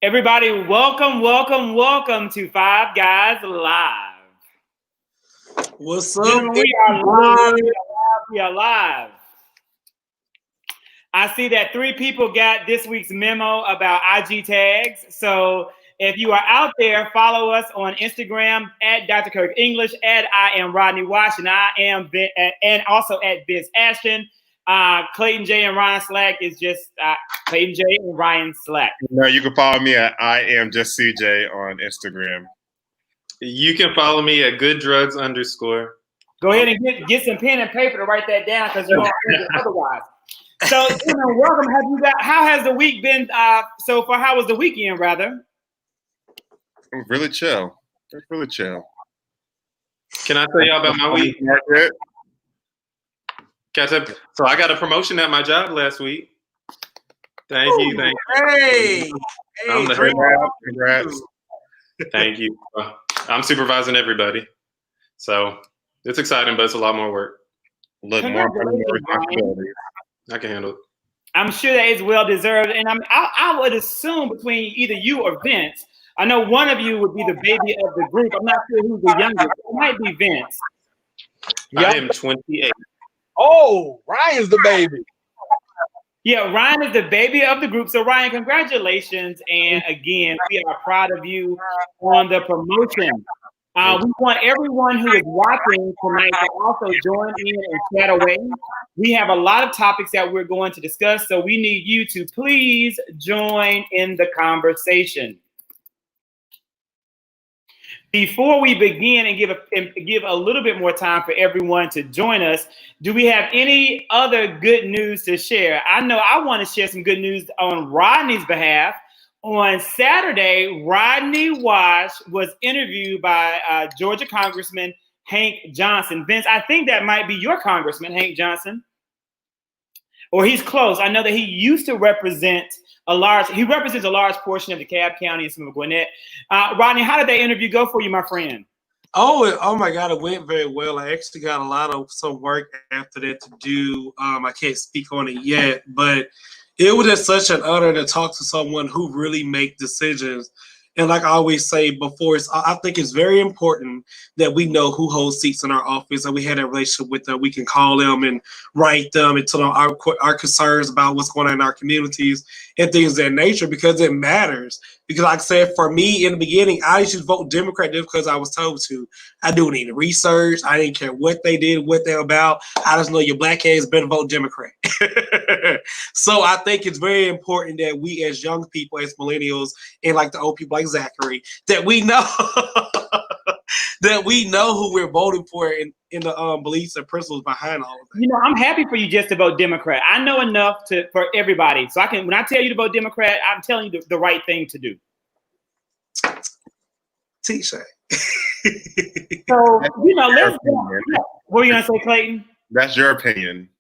Everybody, welcome to Five Guys Live. What's up? Gentlemen, we are live. I see that 3 people got this week's memo about IG tags. So if you are out there, follow us on Instagram at Dr. Kirk English, at I am Rodney Wash, and I am and also at Vince Ashton. Clayton J and Ryan Slack is just Clayton J and Ryan Slack. No, you can follow me at I am just CJ on Instagram. You can follow me at gooddrugs_. Go ahead and get some pen and paper to write that down because you won't forget otherwise. So, welcome. How has the week been so far? How was the weekend, rather? Really chill. Really chill. Can I tell y'all about my week? So I got a promotion at my job last week. Thank you. Hey, congrats. Thank you. I'm supervising everybody. So it's exciting, but it's a lot more work. Look, more responsibility. I can handle it. I'm sure that is well deserved, and I would assume between either you or Vince, I know one of you would be the baby of the group. I'm not sure who's the youngest. It might be Vince. I am 28. Oh, Ryan's the baby. Yeah, Ryan is the baby of the group. So Ryan, congratulations, and again, we are proud of you on the promotion. We want everyone who is watching tonight to also join in and chat away. We have a lot of topics that we're going to discuss, so we need you to please join in the conversation. Before we begin and give a little bit more time for everyone to join us, do we have any other good news to share? I know I want to share some good news on Rodney's behalf. On Saturday, Rodney Wash was interviewed by Georgia Congressman Hank Johnson. Vince, I think that might be your congressman, Hank Johnson. Or he's close. I know that he represents a large portion of DeKalb County and some of Gwinnett. Rodney, how did that interview go for you, my friend? Oh my God, it went very well. I actually got a lot of some work after that to do. I can't speak on it yet, but it was just such an honor to talk to someone who really make decisions. And like I always say before, I think it's very important that we know who holds seats in our office, and we had a relationship with them. We can call them and write them and tell them our concerns about what's going on in our communities and things of that nature, because it matters. Because like I said, for me in the beginning, I used to vote Democrat just because I was told to. I didn't need research. I didn't care what they did, what they're about. I just know your black ass better vote Democrat. So I think it's very important that we as young people, as millennials, and like the old people like Zachary, that we know that we know who we're voting for in the beliefs and principles behind all of that. You know, I'm happy for you just to vote Democrat. I know enough for everybody. So when I tell you to vote Democrat, I'm telling you the right thing to do. T-shirt. So, let's go. What were you going to say, Clayton? That's your opinion.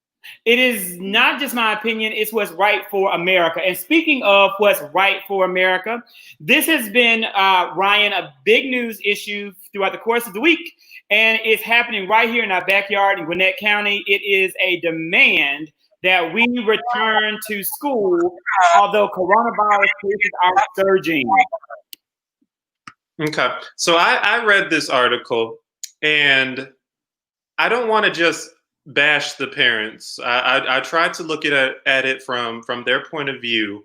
It is not just my opinion, it's what's right for America. And speaking of what's right for America, this has been, Ryan, a big news issue throughout the course of the week. And it's happening right here in our backyard in Gwinnett County. It is a demand that we return to school, although coronavirus cases are surging. Okay. So I read this article, and I don't want to just bash the parents. I tried to look at it from their point of view,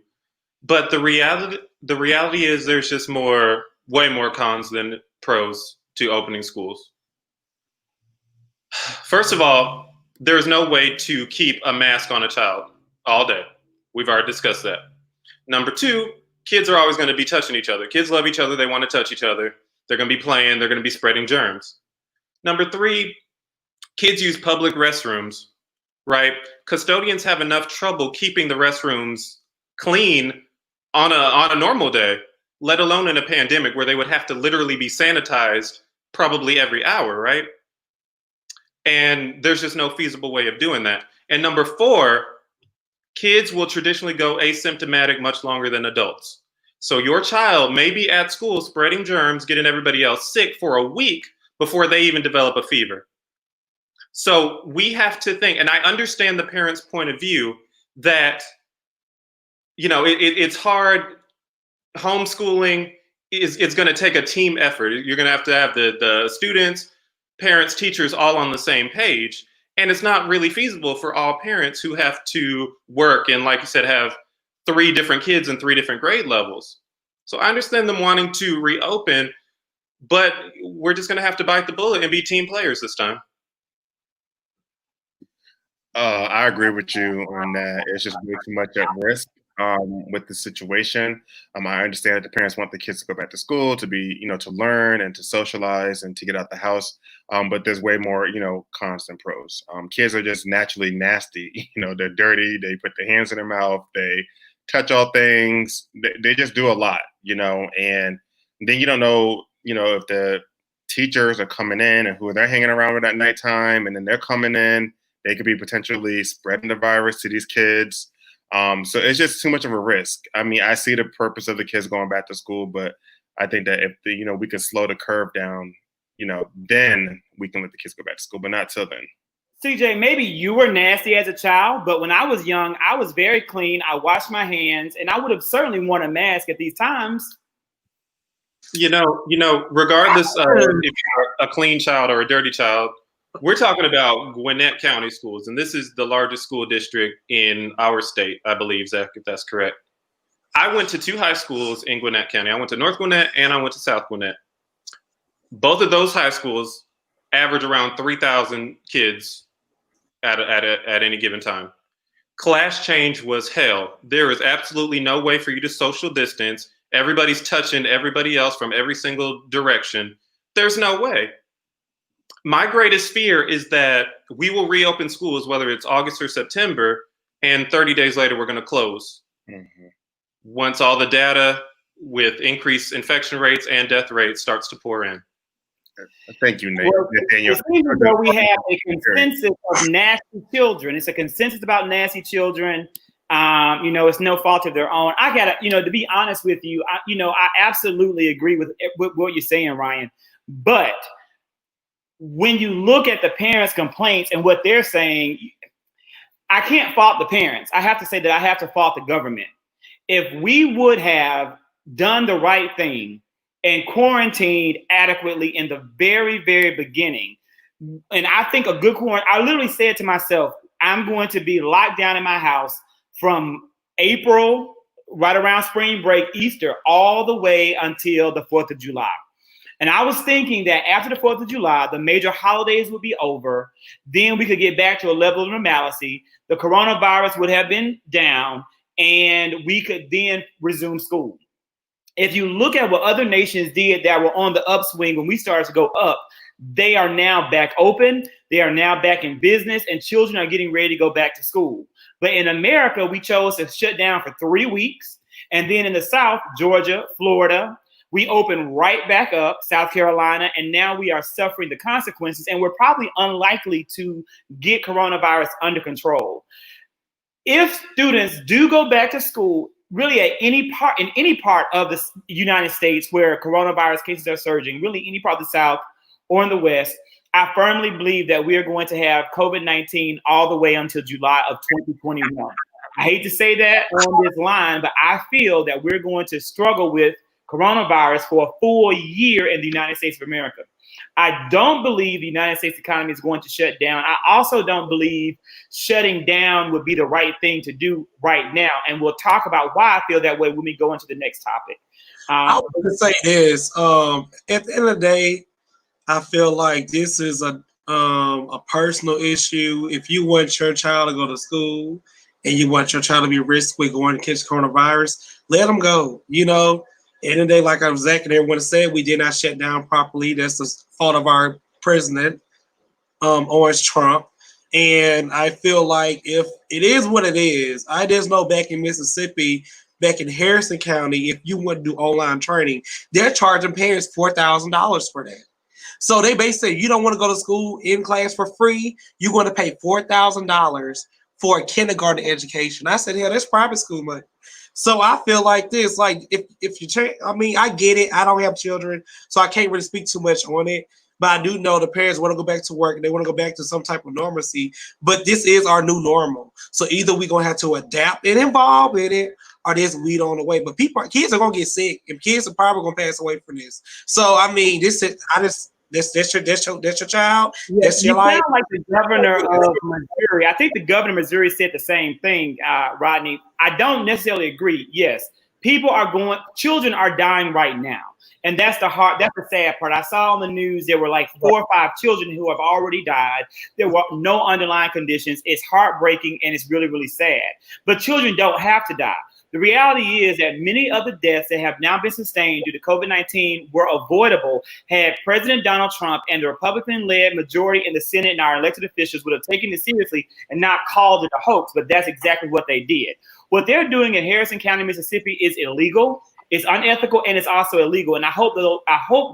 but the reality is there's just way more cons than pros to opening schools. First of all, there's no way to keep a mask on a child all day. We've already discussed that. Number two, kids are always going to be touching each other. Kids love each other. They want to touch each other. They're going to be playing. They're going to be spreading germs. Number three, kids use public restrooms, right? Custodians have enough trouble keeping the restrooms clean on a normal day, let alone in a pandemic where they would have to literally be sanitized probably every hour, right? And there's just no feasible way of doing that. And number four, kids will traditionally go asymptomatic much longer than adults. So your child may be at school spreading germs, getting everybody else sick for a week before they even develop a fever. So we have to think, and I understand the parents' point of view that, it's hard homeschooling it's going to take a team effort. You're going to have the students, parents, teachers all on the same page. And it's not really feasible for all parents who have to work and, like you said, have 3 different kids in 3 different grade levels. So I understand them wanting to reopen, but we're just going to have to bite the bullet and be team players this time. I agree with you on that. It's just way too much at risk with the situation. I understand that the parents want the kids to go back to school, to be, to learn and to socialize and to get out the house. But there's way more, cons than pros. Kids are just naturally nasty. They're dirty. They put their hands in their mouth. They touch all things. They just do a lot, and then you don't know, if the teachers are coming in and who they're hanging around with at nighttime, and then they're coming in. They could be potentially spreading the virus to these kids. So it's just too much of a risk. I mean, I see the purpose of the kids going back to school, but I think that if we can slow the curve down, then we can let the kids go back to school, but not till then. CJ, maybe you were nasty as a child, but when I was young, I was very clean. I washed my hands, and I would have certainly worn a mask at these times. Regardless of if you're a clean child or a dirty child, we're talking about Gwinnett County schools, and this is the largest school district in our state, I believe, Zach, if that's correct. I went to 2 high schools in Gwinnett County. I went to North Gwinnett and I went to South Gwinnett. Both of those high schools average around 3,000 kids at any given time. Class change was hell. There is absolutely no way for you to social distance. Everybody's touching everybody else from every single direction. There's no way. My greatest fear is that we will reopen schools, whether it's August or September, and 30 days later, we're going to close. Mm-hmm. Once all the data with increased infection rates and death rates starts to pour in. Thank you, Nate. Well, it seems as though we have a consensus of nasty children. It's a consensus about nasty children. It's no fault of their own. I gotta, to be honest with you, I absolutely agree with what you're saying, Ryan. But when you look at the parents' complaints and what they're saying, I can't fault the parents. I have to say that I have to fault the government. If we would have done the right thing and quarantined adequately in the very, very beginning, and I think a good quarantine, I literally said to myself, I'm going to be locked down in my house from April, right around spring break, Easter, all the way until the 4th of July. And I was thinking that after the 4th of July, the major holidays would be over. Then we could get back to a level of normalcy. The coronavirus would have been down, and we could then resume school. If you look at what other nations did that were on the upswing when we started to go up, they are now back open. They are now back in business, and children are getting ready to go back to school. But in America, we chose to shut down for 3 weeks. And then in the South, Georgia, Florida, we opened right back up, South Carolina, and now we are suffering the consequences, and we're probably unlikely to get coronavirus under control. If students do go back to school, really in any part of the United States where coronavirus cases are surging, really any part of the South or in the West, I firmly believe that we are going to have COVID-19 all the way until July of 2021. I hate to say that on this line, but I feel that we're going to struggle with coronavirus for a full year in the United States of America. I don't believe the United States economy is going to shut down. I also don't believe shutting down would be the right thing to do right now. And we'll talk about why I feel that way when we go into the next topic. I was going to say this. At the end of the day, I feel like this is a personal issue. If you want your child to go to school and you want your child to be risky going to catch coronavirus, let them go. End of the day, like Zach and everyone said, we did not shut down properly. That's the fault of our president, Orange Trump. And I feel like if it is what it is, I just know back in Mississippi, back in Harrison County, if you want to do online training, they're charging parents $4,000 for that. So they basically say you don't want to go to school in class for free, you're going to pay $4,000 for a kindergarten education. I said, hell, that's private school money. So I feel like this, like if you change, I get it. I don't have children, so I can't really speak too much on it. But I do know the parents want to go back to work and they want to go back to some type of normalcy. But this is our new normal. So either we're going to have to adapt and evolve in it, or there's weed on the way. But kids are gonna get sick, and kids are probably gonna pass away from this. So I mean, that's your child. Yeah, That's you your life. sound like the governor of Missouri. I think the governor of Missouri said the same thing, Rodney. I don't necessarily agree. Yes, children are dying right now. And that's the sad part. I saw on the news there were like 4 or 5 children who have already died. There were no underlying conditions. It's heartbreaking and it's really, really sad. But children don't have to die. The reality is that many of the deaths that have now been sustained due to COVID-19 were avoidable had President Donald Trump and the Republican-led majority in the Senate and our elected officials would have taken it seriously and not called it a hoax. But that's exactly what they did. What they're doing in Harrison County, Mississippi is illegal. It's unethical and it's also illegal. And I hope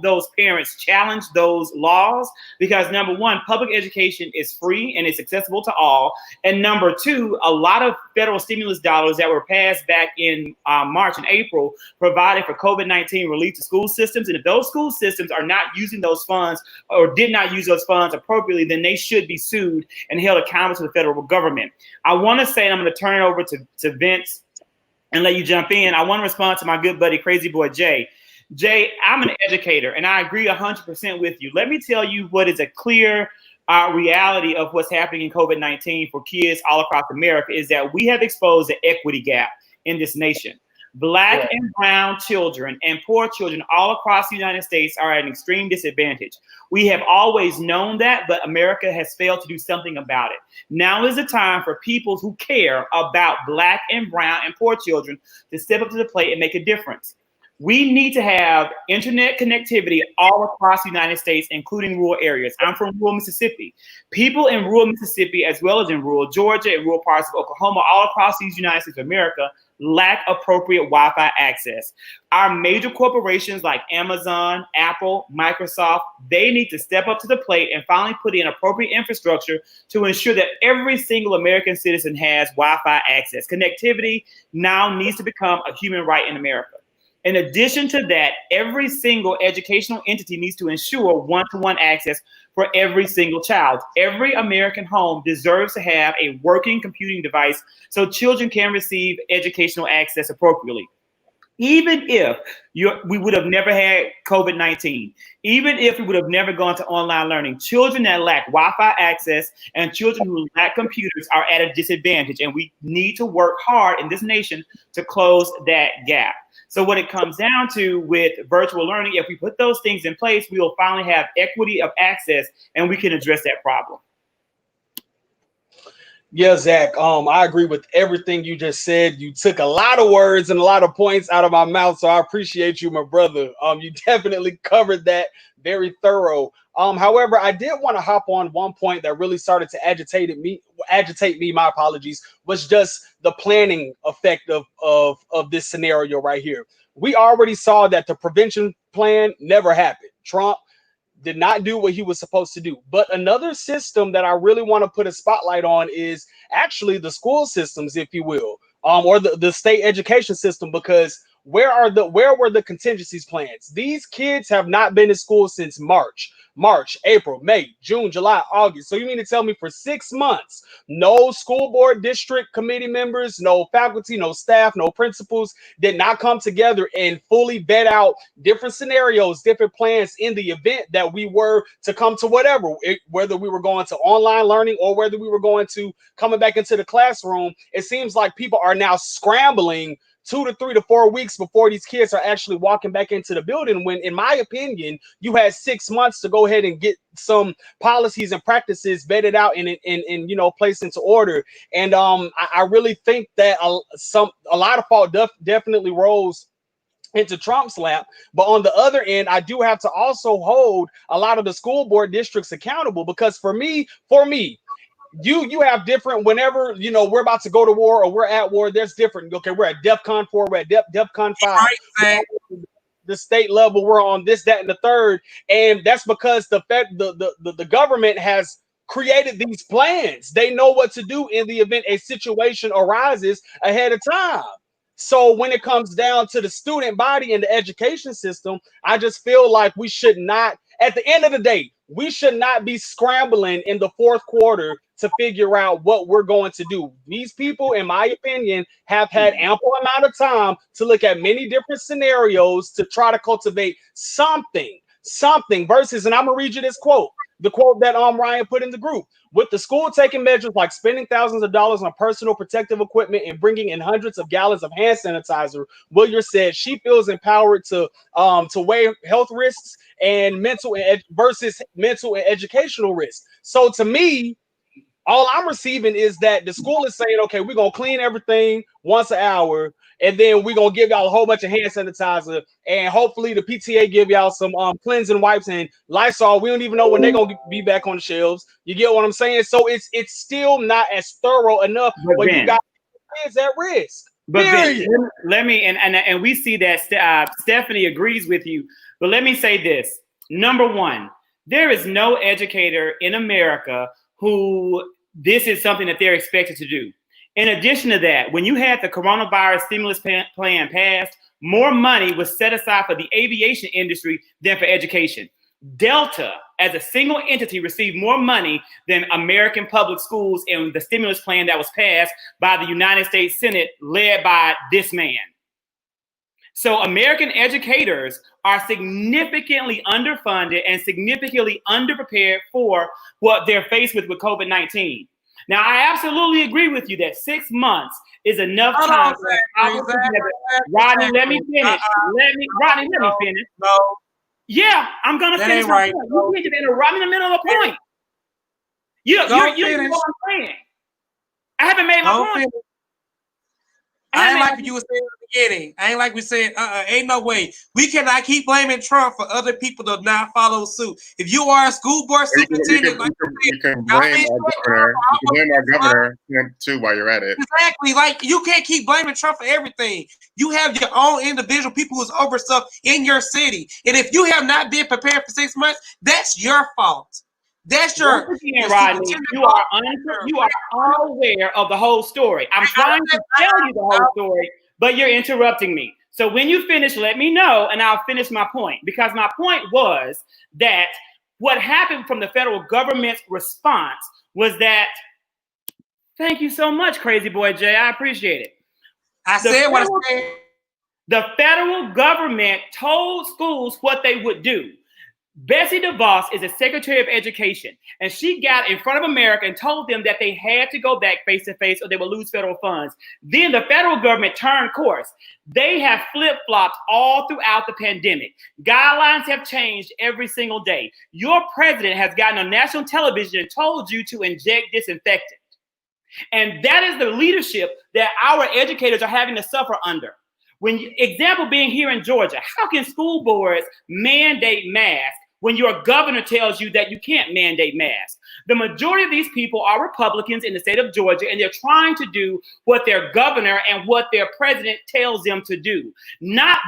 those parents challenge those laws because number one, public education is free and it's accessible to all. And number two, a lot of federal stimulus dollars that were passed back in March and April provided for COVID-19 relief to school systems. And if those school systems are not using those funds or did not use those funds appropriately, then they should be sued and held accountable to the federal government. I want to say, and I'm going to turn it over to Vince and let you jump in. I want to respond to my good buddy, Crazy Boy Jay. Jay, I'm an educator, and I agree 100% with you. Let me tell you what is a clear reality of what's happening in COVID-19 for kids all across America is that we have exposed the equity gap in this nation. Black and brown children and poor children all across the United States are at an extreme disadvantage. We have always known that, but America has failed to do something about it. Now is the time for people who care about Black and brown and poor children to step up to the plate and make a difference. We need to have internet connectivity all across the United States, including rural areas. I'm from rural Mississippi. People in rural Mississippi, as well as in rural Georgia and rural parts of Oklahoma, all across these United States of America, lack appropriate Wi-Fi access. Our major corporations like Amazon, Apple, Microsoft, they need to step up to the plate and finally put in appropriate infrastructure to ensure that every single American citizen has Wi-Fi access. Connectivity now needs to become a human right in America. In addition to that, every single educational entity needs to ensure one-to-one access for every single child. Every American home deserves to have a working computing device so children can receive educational access appropriately. Even if we would have never had COVID-19, even if we would have never gone to online learning, children that lack Wi-Fi access and children who lack computers are at a disadvantage, and we need to work hard in this nation to close that gap. So what it comes down to with virtual learning, if we put those things in place, we will finally have equity of access and we can address that problem. Yeah, Zach, I agree with everything you just said. You took a lot of words and a lot of points out of my mouth, so I appreciate you, my brother. You definitely covered that very thorough. However, I did want to hop on one point that really started to agitate me, my apologies, was just the planning effect of this scenario right here. We already saw that the prevention plan never happened. Trump did not do what he was supposed to do. But another system that I really want to put a spotlight on is actually the school systems, if you will, or the state education system, because where were the contingencies plans? These kids have not been in school since March, April, May, June, July, August. So you mean to tell me for 6 months, no school board district committee members, no faculty, no staff, no principals did not come together and fully vet out different scenarios, different plans in the event that we were to come to whether we were going to online learning or whether we were going to coming back into the classroom. It seems like people are now scrambling 2 to 3 to 4 weeks before these kids are actually walking back into the building, when in my opinion you had 6 months to go ahead and get some policies and practices vetted out and placed into order. And I really think that a lot of fault definitely rolls into Trump's lap. But on the other end, I do have to also hold a lot of the school board districts accountable, because for me, you have different, whenever we're about to go to war or we're at war, there's different. Okay, we're at DEFCON 4, we're at DEFCON 5. Right, the state level, we're on this, that, and the third, and that's because the government has created these plans. They know what to do in the event a situation arises ahead of time. So when it comes down to the student body and the education system, I just feel like we should not, at the end of the day, we should not be scrambling in the fourth quarter to figure out what we're going to do. These people, in my opinion, have had ample amount of time to look at many different scenarios to try to cultivate something versus, and I'm gonna read you this quote, the quote that Ryan put in the group. With the school taking measures like spending thousands of dollars on personal protective equipment and bringing in hundreds of gallons of hand sanitizer, Willier said she feels empowered to weigh health risks and versus mental and educational risks. So to me, all I'm receiving is that the school is saying, okay, we're going to clean everything once an hour, and then we're going to give y'all a whole bunch of hand sanitizer, and hopefully the PTA give y'all some cleansing wipes and Lysol. We don't even know when they're going to be back on the shelves. You get what I'm saying? So it's still not as thorough enough when you got kids at risk. But Ben, let me, and we see that Stephanie agrees with you, but let me say this. Number one, there is no educator in America who this is something that they're expected to do. In addition to that, when you had the coronavirus stimulus plan passed, more money was set aside for the aviation industry than for education. Delta, as a single entity, received more money than American public schools in the stimulus plan that was passed by the United States Senate, led by this man. So American educators are significantly underfunded and significantly underprepared for what they're faced with COVID-19. Now, I absolutely agree with you that 6 months is enough time. Rodney, let me finish. Rodney, let me finish. No. Yeah, I'm gonna finish. Right. You need to interrupt me in the middle of a point. You know what I'm saying. I haven't made my point. I ain't like what you were saying at the beginning. I ain't like we said, ain't no way. We cannot keep blaming Trump for other people to not follow suit. If you are a school board superintendent, you can blame our governor too while you're at it. Exactly. Like, you can't keep blaming Trump for everything. You have your own individual people who's over stuff in your city. And if you have not been prepared for 6 months, that's your fault. That's your Rodney. You are unaware of the whole story. I'm trying to tell you the whole story, but you're interrupting me. So when you finish, let me know, and I'll finish my point. Because my point was that what happened from the federal government's response was that, thank you so much, Crazy Boy Jay. I appreciate it. I said what I said. The federal government told schools what they would do. Betsy DeVos is a Secretary of Education, and she got in front of America and told them that they had to go back face-to-face or they would lose federal funds. Then the federal government turned course. They have flip-flopped all throughout the pandemic. Guidelines have changed every single day. Your president has gotten on national television and told you to inject disinfectant. And that is the leadership that our educators are having to suffer under. Example being here in Georgia, how can school boards mandate masks when your governor tells you that you can't mandate masks? The majority of these people are Republicans in the state of Georgia, and they're trying to do what their governor and what their president tells them to do, not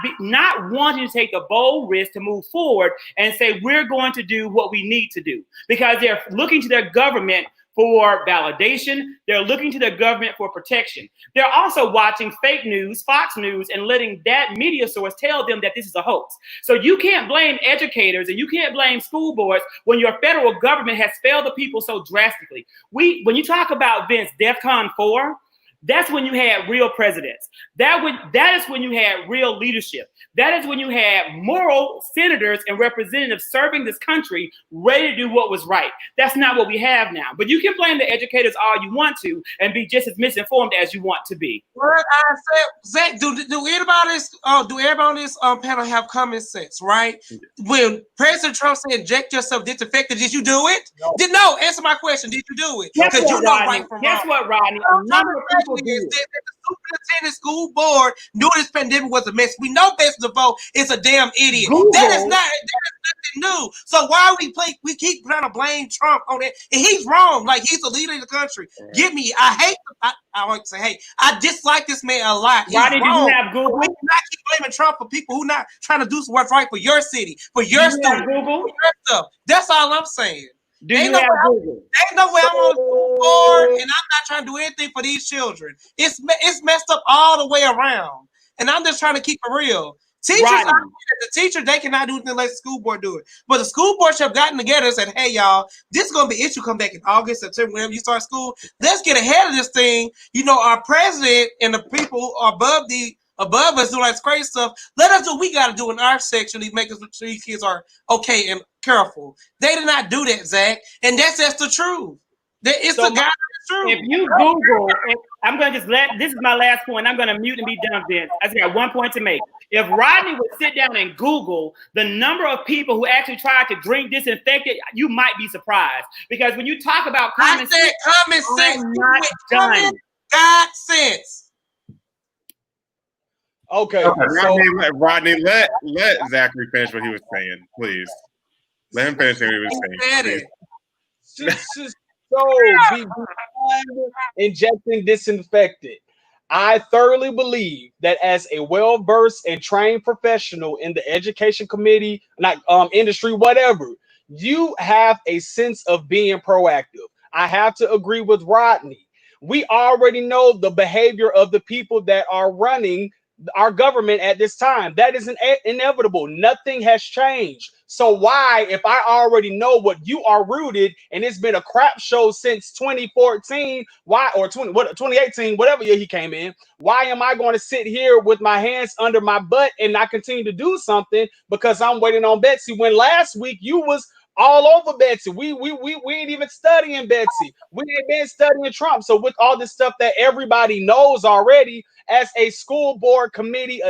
wanting to take the bold risk to move forward and say, we're going to do what we need to do, because they're looking to their government for validation. They're looking to their government for protection. They're also watching fake news, Fox News, and letting that media source tell them that this is a hoax. So you can't blame educators and you can't blame school boards when your federal government has failed the people so drastically. When you talk about Vince, DEFCON 4, that's when you had real presidents. That is when you had real leadership. That is when you had moral senators and representatives serving this country, ready to do what was right. That's not what we have now. But you can blame the educators all you want to and be just as misinformed as you want to be. What I said, Zach, do everybody on this panel have common sense, right? When President Trump said inject yourself disinfectant, did you do it? No, answer my question. Did you do it? Because you know right from wrong. Guess what, Rodney? A number of people do it. The superintendent school board knew this pandemic was a mess. We know Betsy DeVos is a damn idiot. That is nothing new. So why we keep trying to blame Trump on it? And he's wrong. Like, he's the leader of the country. I like to say, hey, I dislike this man a lot. Why did you have Google? We cannot keep blaming Trump for people who not trying to do what's right for your city, for your students, for your stuff. That's all I'm saying. Ain't no way I'm on the school board, and I'm not trying to do anything for these children. It's messed up all the way around, and I'm just trying to keep it real. Teachers, Rodney. the teachers, they cannot do anything unless the school board do it. But the school board should have gotten together and said, hey, y'all, this is going to be an issue come back in August, September, whenever you start school. Let's get ahead of this thing. You know, our president and the people who are above us doing like crazy stuff. Let us do what we got to do in our section to make sure these kids are okay and careful. They did not do that, Zach. And that's the truth. It's So the God truth. If you Google, I'm going to this is my last point. I'm going to mute and be done, Vince. I just got one point to make. If Rodney would sit down and Google the number of people who actually tried to drink disinfectant, you might be surprised. Because when you talk about common sense, I'm not done. God sense. Okay. Rodney, let Zachary finish what he was saying, please. Let him finish what he was saying. So be behind injecting disinfectant. I thoroughly believe that as a well-versed and trained professional in the education committee, industry, whatever, you have a sense of being proactive. I have to agree with Rodney. We already know the behavior of the people that are running our government at this time. That is inevitable. Nothing has changed. So why, if I already know what you are rooted and it's been a crap show since 2014, why, or 2018, whatever year he came in, why am I going to sit here with my hands under my butt and not continue to do something because I'm waiting on Betsy, when last week you was all over Betsy? We ain't even studying Betsy. We ain't been studying Trump. So with all this stuff that everybody knows already, as a school board committee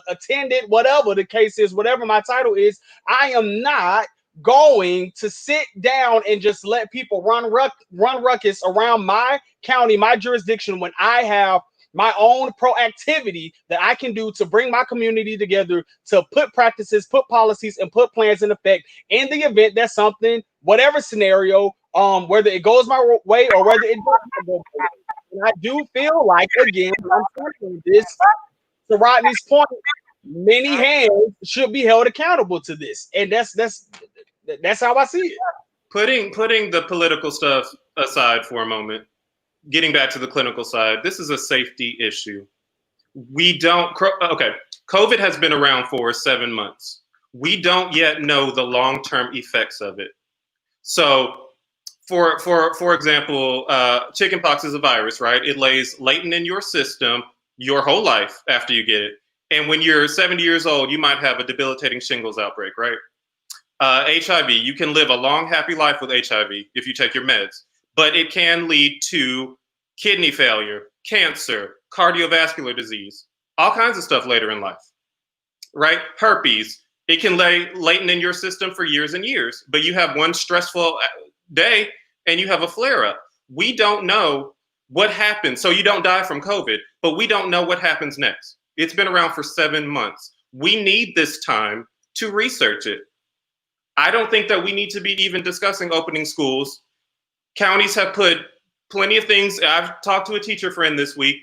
attendant, whatever the case is, whatever my title is, I am not going to sit down and just let people run ruckus around my county, my jurisdiction, when I have my own proactivity that I can do to bring my community together, to put practices, put policies, and put plans in effect in the event that something, whatever scenario, whether it goes my way or whether it doesn't go my way. And I do feel like, again, I'm saying this to Rodney's point, many hands should be held accountable to this, and that's how I see it. Putting the political stuff aside for a moment, getting back to the clinical side, this is a safety issue. COVID has been around for 7 months. We don't yet know the long-term effects of it. So, for example, chickenpox is a virus, right? It lays latent in your system your whole life after you get it. And when you're 70 years old, you might have a debilitating shingles outbreak, right? HIV, you can live a long, happy life with HIV if you take your meds, but it can lead to kidney failure, cancer, cardiovascular disease, all kinds of stuff later in life, right? Herpes, it can lay latent in your system for years and years, but you have one stressful day and you have a flare-up. We don't know what happens. So you don't die from COVID, but we don't know what happens next. It's been around for 7 months. We need this time to research it. I don't think that we need to be even discussing opening schools. Counties have put plenty of things. I've talked to a teacher friend this week.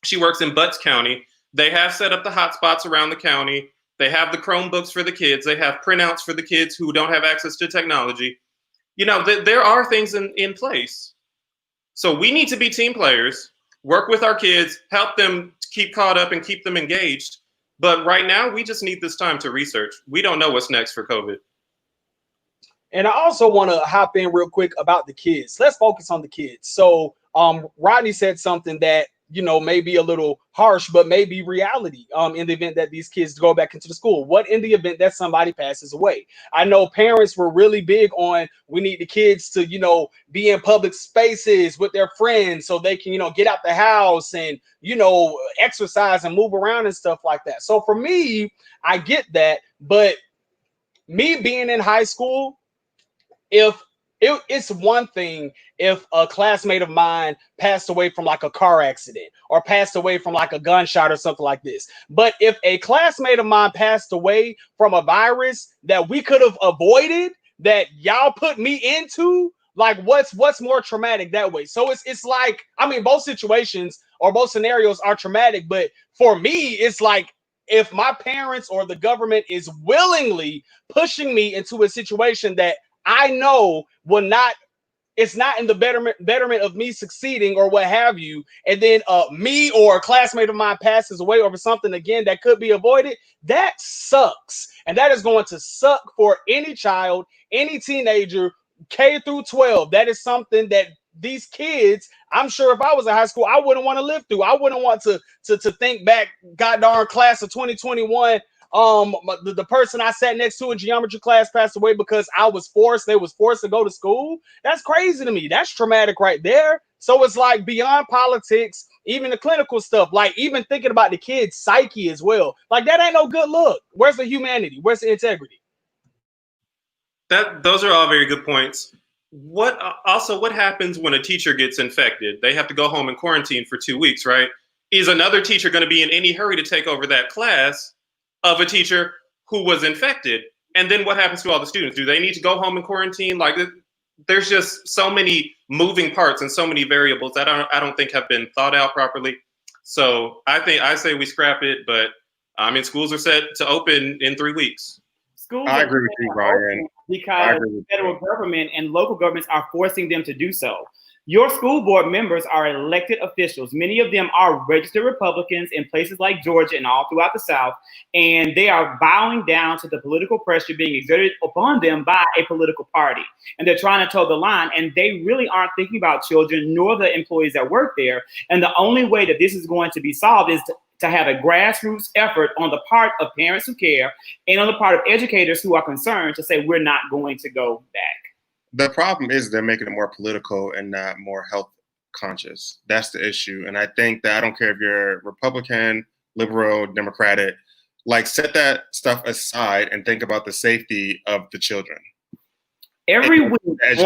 She works in Butts County. They have set up the hotspots around the county. They have the Chromebooks for the kids. They have printouts for the kids who don't have access to technology. You know, there are things in place. So we need to be team players, work with our kids, help them keep caught up and keep them engaged. But right now, we just need this time to research. We don't know what's next for COVID. And I also want to hop in real quick about the kids. Let's focus on the kids. So Rodney said something that, you know, may be a little harsh, but may be reality in the event that these kids go back into the school. What in the event that somebody passes away? I know parents were really big on, we need the kids to, you know, be in public spaces with their friends so they can, you know, get out the house and, you know, exercise and move around and stuff like that. So for me, I get that. But me being in high school, it's one thing if a classmate of mine passed away from like a car accident or passed away from like a gunshot or something like this. But if a classmate of mine passed away from a virus that we could have avoided, that y'all put me into, like what's more traumatic that way? So it's like, I mean, both situations or both scenarios are traumatic, but for me, it's like, if my parents or the government is willingly pushing me into a situation that I know will not It's not in the betterment of me succeeding or what have you. And then me or a classmate of mine passes away over something again that could be avoided. That sucks. And that is going to suck for any child, any teenager, K through 12. That is something that these kids, I'm sure if I was in high school, I wouldn't want to live through. I wouldn't want to think back, god darn class of 2021. The person I sat next to in geometry class passed away because they was forced to go to school. That's crazy to me. That's traumatic right there. So it's like beyond politics, even the clinical stuff, like even thinking about the kid's psyche as well. Like that ain't no good look. Where's the humanity? Where's the integrity? Those are all very good points. What happens when a teacher gets infected? They have to go home and quarantine for 2 weeks, right? Is another teacher going to be in any hurry to take over that class of a teacher who was infected? And then what happens to all the students? Do they need to go home and quarantine? Like, there's just so many moving parts and so many variables that I don't think have been thought out properly. So I say we scrap it, but I mean, schools are set to open in 3 weeks. Schools I agree with you, Ryan. Because the federal government and local governments are forcing them to do so. Your school board members are elected officials. Many of them are registered Republicans in places like Georgia and all throughout the South, and they are bowing down to the political pressure being exerted upon them by a political party. And they're trying to toe the line, and they really aren't thinking about children nor the employees that work there. And the only way that this is going to be solved is to have a grassroots effort on the part of parents who care and on the part of educators who are concerned to say, we're not going to go back. The problem is they're making it more political and not more health conscious. That's the issue. And I think that I don't care if you're Republican, liberal, Democratic, like set that stuff aside and think about the safety of the children. Every week on this,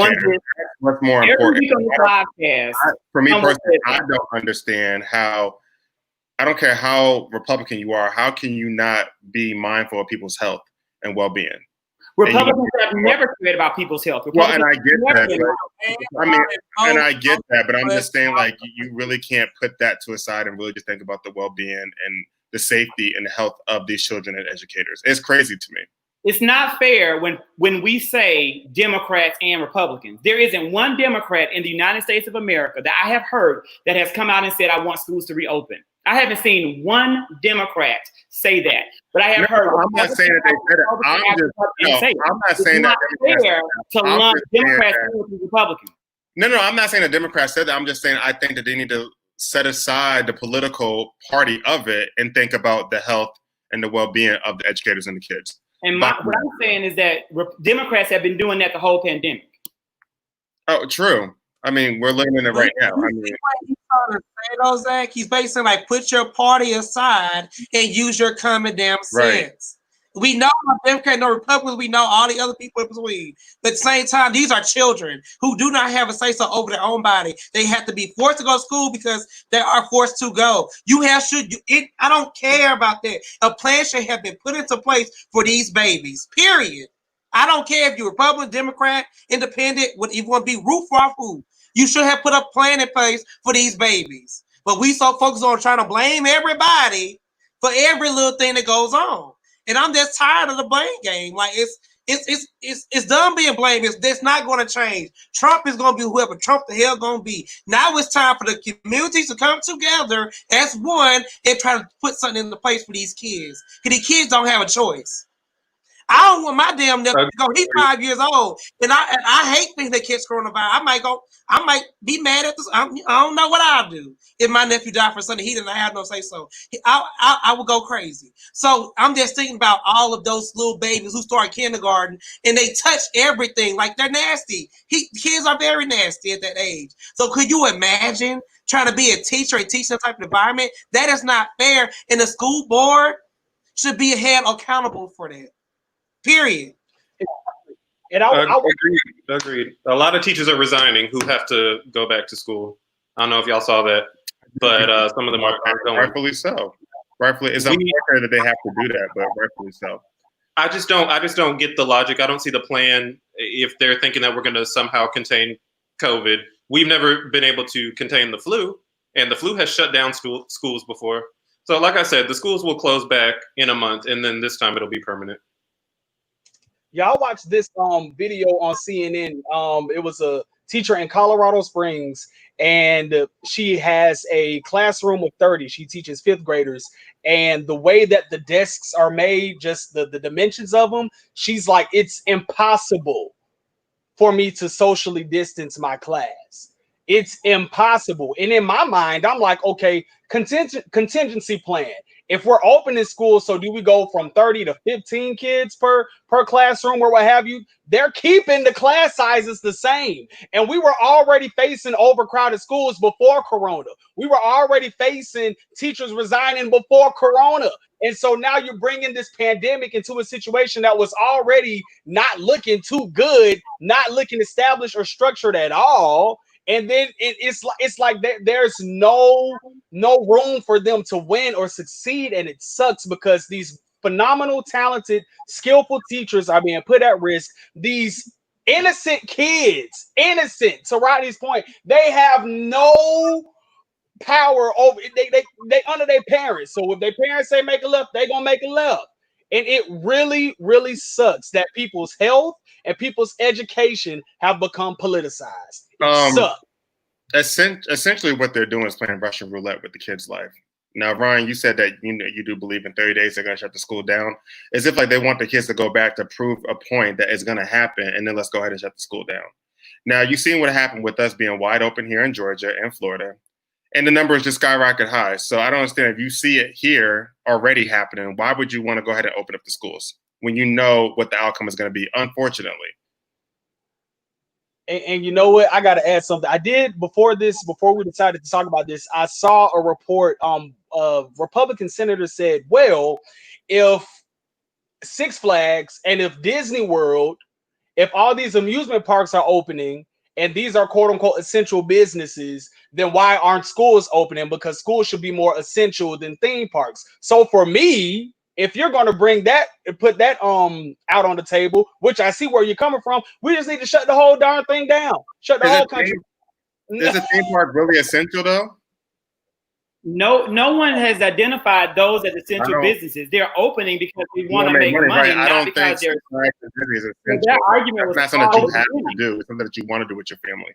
what's more every important. week on the podcast. For me personally, I don't understand how, I don't care how Republican you are, how can you not be mindful of people's health and well-being? Republicans have never cared about people's health. Well, and I get that. I get that, but I'm just saying, like, you really can't put that to a side and really just think about the well-being and the safety and the health of these children and educators. It's crazy to me. It's not fair when we say Democrats and Republicans. There isn't one Democrat in the United States of America that I have heard that has come out and said, I want schools to reopen. I haven't seen one Democrat say that, but I have heard. I'm not saying that they said it. I'm not saying that. It's not fair to lump Democrats with Republicans. No, I'm not saying the Democrats said that. I'm just saying I think that they need to set aside the political party of it and think about the health and the well-being of the educators and the kids. And what I'm saying is that Democrats have been doing that the whole pandemic. Oh, true. I mean, we're living in it right now. I mean, he's trying to say though, Zach. He's basically like, put your party aside and use your common damn sense. Right. We know Democrats, no Republicans. We know all the other people in between. But at the same time, these are children who do not have a say-so over their own body. They have to be forced to go to school because they are forced to go. I don't care about that. A plan should have been put into place for these babies, period. I don't care if you're Republican, Democrat, Independent, if you want to be root for our food. You should have put a plan in place for these babies. But we so focused on trying to blame everybody for every little thing that goes on. And I'm just tired of the blame game. Like it's done being blamed. It's not going to change. Trump is going to be whoever Trump the hell going to be. Now it's time for the communities to come together as one and try to put something into place for these kids. Because these kids don't have a choice. I don't want my damn nephew to go. He's 5 years old, and I hate things that catch coronavirus. I might be mad at this. I don't know what I'll do if my nephew died for something he didn't have no say so. I would go crazy. So I'm just thinking about all of those little babies who start kindergarten and they touch everything like they're nasty. Kids are very nasty at that age. So could you imagine trying to be a teacher and teach that type of environment? That is not fair, and the school board should be held accountable for that. Period. And Agreed. A lot of teachers are resigning who have to go back to school. I don't know if y'all saw that, but some of them are going. Rightfully so. Rightfully, it's unfair that they have to do that, but rightfully so. I just don't get the logic. I don't see the plan if they're thinking that we're going to somehow contain COVID. We've never been able to contain the flu, and the flu has shut down schools before. So, like I said, the schools will close back in a month, and then this time it'll be permanent. Y'all watch this video on CNN. It was a teacher in Colorado Springs, and she has a classroom of 30. She teaches 5th graders, and the way that the desks are made, just the dimensions of them, she's like, it's impossible for me to socially distance my class. It's impossible. And in my mind, I'm like, okay, contingency plan. If we're opening school, so do we go from 30 to 15 kids per classroom or what have you? They're keeping the class sizes the same. And we were already facing overcrowded schools before Corona. We were already facing teachers resigning before Corona. And so now you're bringing this pandemic into a situation that was already not looking too good, not looking established or structured at all. And then it's like there's no room for them to win or succeed, and it sucks because these phenomenal, talented, skillful teachers are being put at risk. These innocent kids, innocent, to Rodney's point, they have no power over they under their parents. So if their parents say make a left, they gonna make a left. And it really, really sucks that people's health and people's education have become politicized. It sucks. Essentially, what they're doing is playing Russian roulette with the kid's life. Now, Ryan, you said that you do believe in 30 days they're going to shut the school down. As if like they want the kids to go back to prove a point that is going to happen, and then let's go ahead and shut the school down. Now, you've seen what happened with us being wide open here in Georgia and Florida, and the numbers just skyrocket high. So I don't understand, if you see it here already happening, why would you want to go ahead and open up the schools when you know what the outcome is going to be, unfortunately? And you know what? I got to add something. I did before we decided to talk about this. I saw a report. A Republican senator said, well, if Six Flags and if Disney World, if all these amusement parks are opening and these are quote unquote essential businesses, then why aren't schools opening? Because schools should be more essential than theme parks. So for me, if you're going to bring that and put that out on the table, which I see where you're coming from, we just need to shut the whole darn thing down. Shut the whole country. Is a theme park really essential though? No one has identified those as essential businesses. They're opening because they want to make money, right? not I don't because think they're. That argument was not something that you have to do. It's something that you want to do with your family.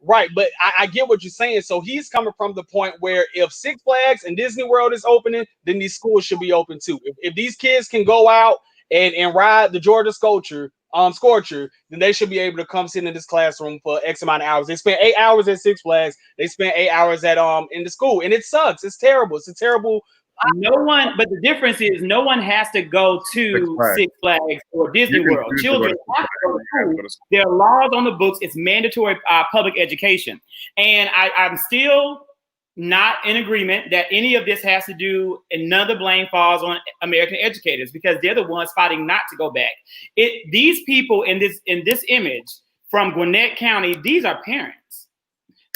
Right, but I get what you're saying. So he's coming from the point where if Six Flags and Disney World is opening, then these schools should be open too. If these kids can go out and ride the Georgia Scorcher, then they should be able to come sit in this classroom for X amount of hours. They spent 8 hours at Six Flags. They spent 8 hours at in the school, and it sucks. It's terrible. It's a terrible. But the difference is no one has to go to Six Flags or Disney World. Children have to go to school. There are laws on the books. It's mandatory public education. And I'm still not in agreement that any of this has to do, and none of the blame falls on American educators because they're the ones fighting not to go back. These people in this image from Gwinnett County, these are parents.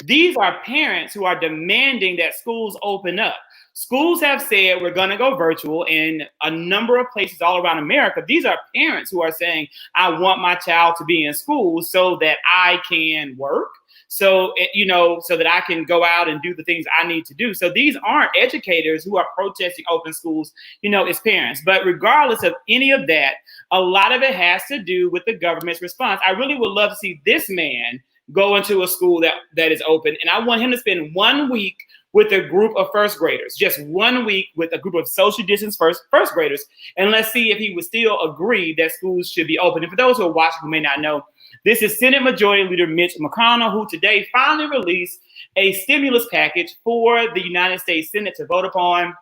These are parents who are demanding that schools open up. Schools have said we're going to go virtual in a number of places all around America. These are parents who are saying, I want my child to be in school so that I can work, so that I can go out and do the things I need to do. So these aren't educators who are protesting open schools, it's parents. But regardless of any of that, a lot of it has to do with the government's response. I really would love to see this man go into a school that is open, and I want him to spend 1 week with a group of first graders, just 1 week with a group of social distance first graders. And let's see if he would still agree that schools should be open. And for those who are watching who may not know, this is Senate Majority Leader Mitch McConnell, who today finally released a stimulus package for the United States Senate to vote upon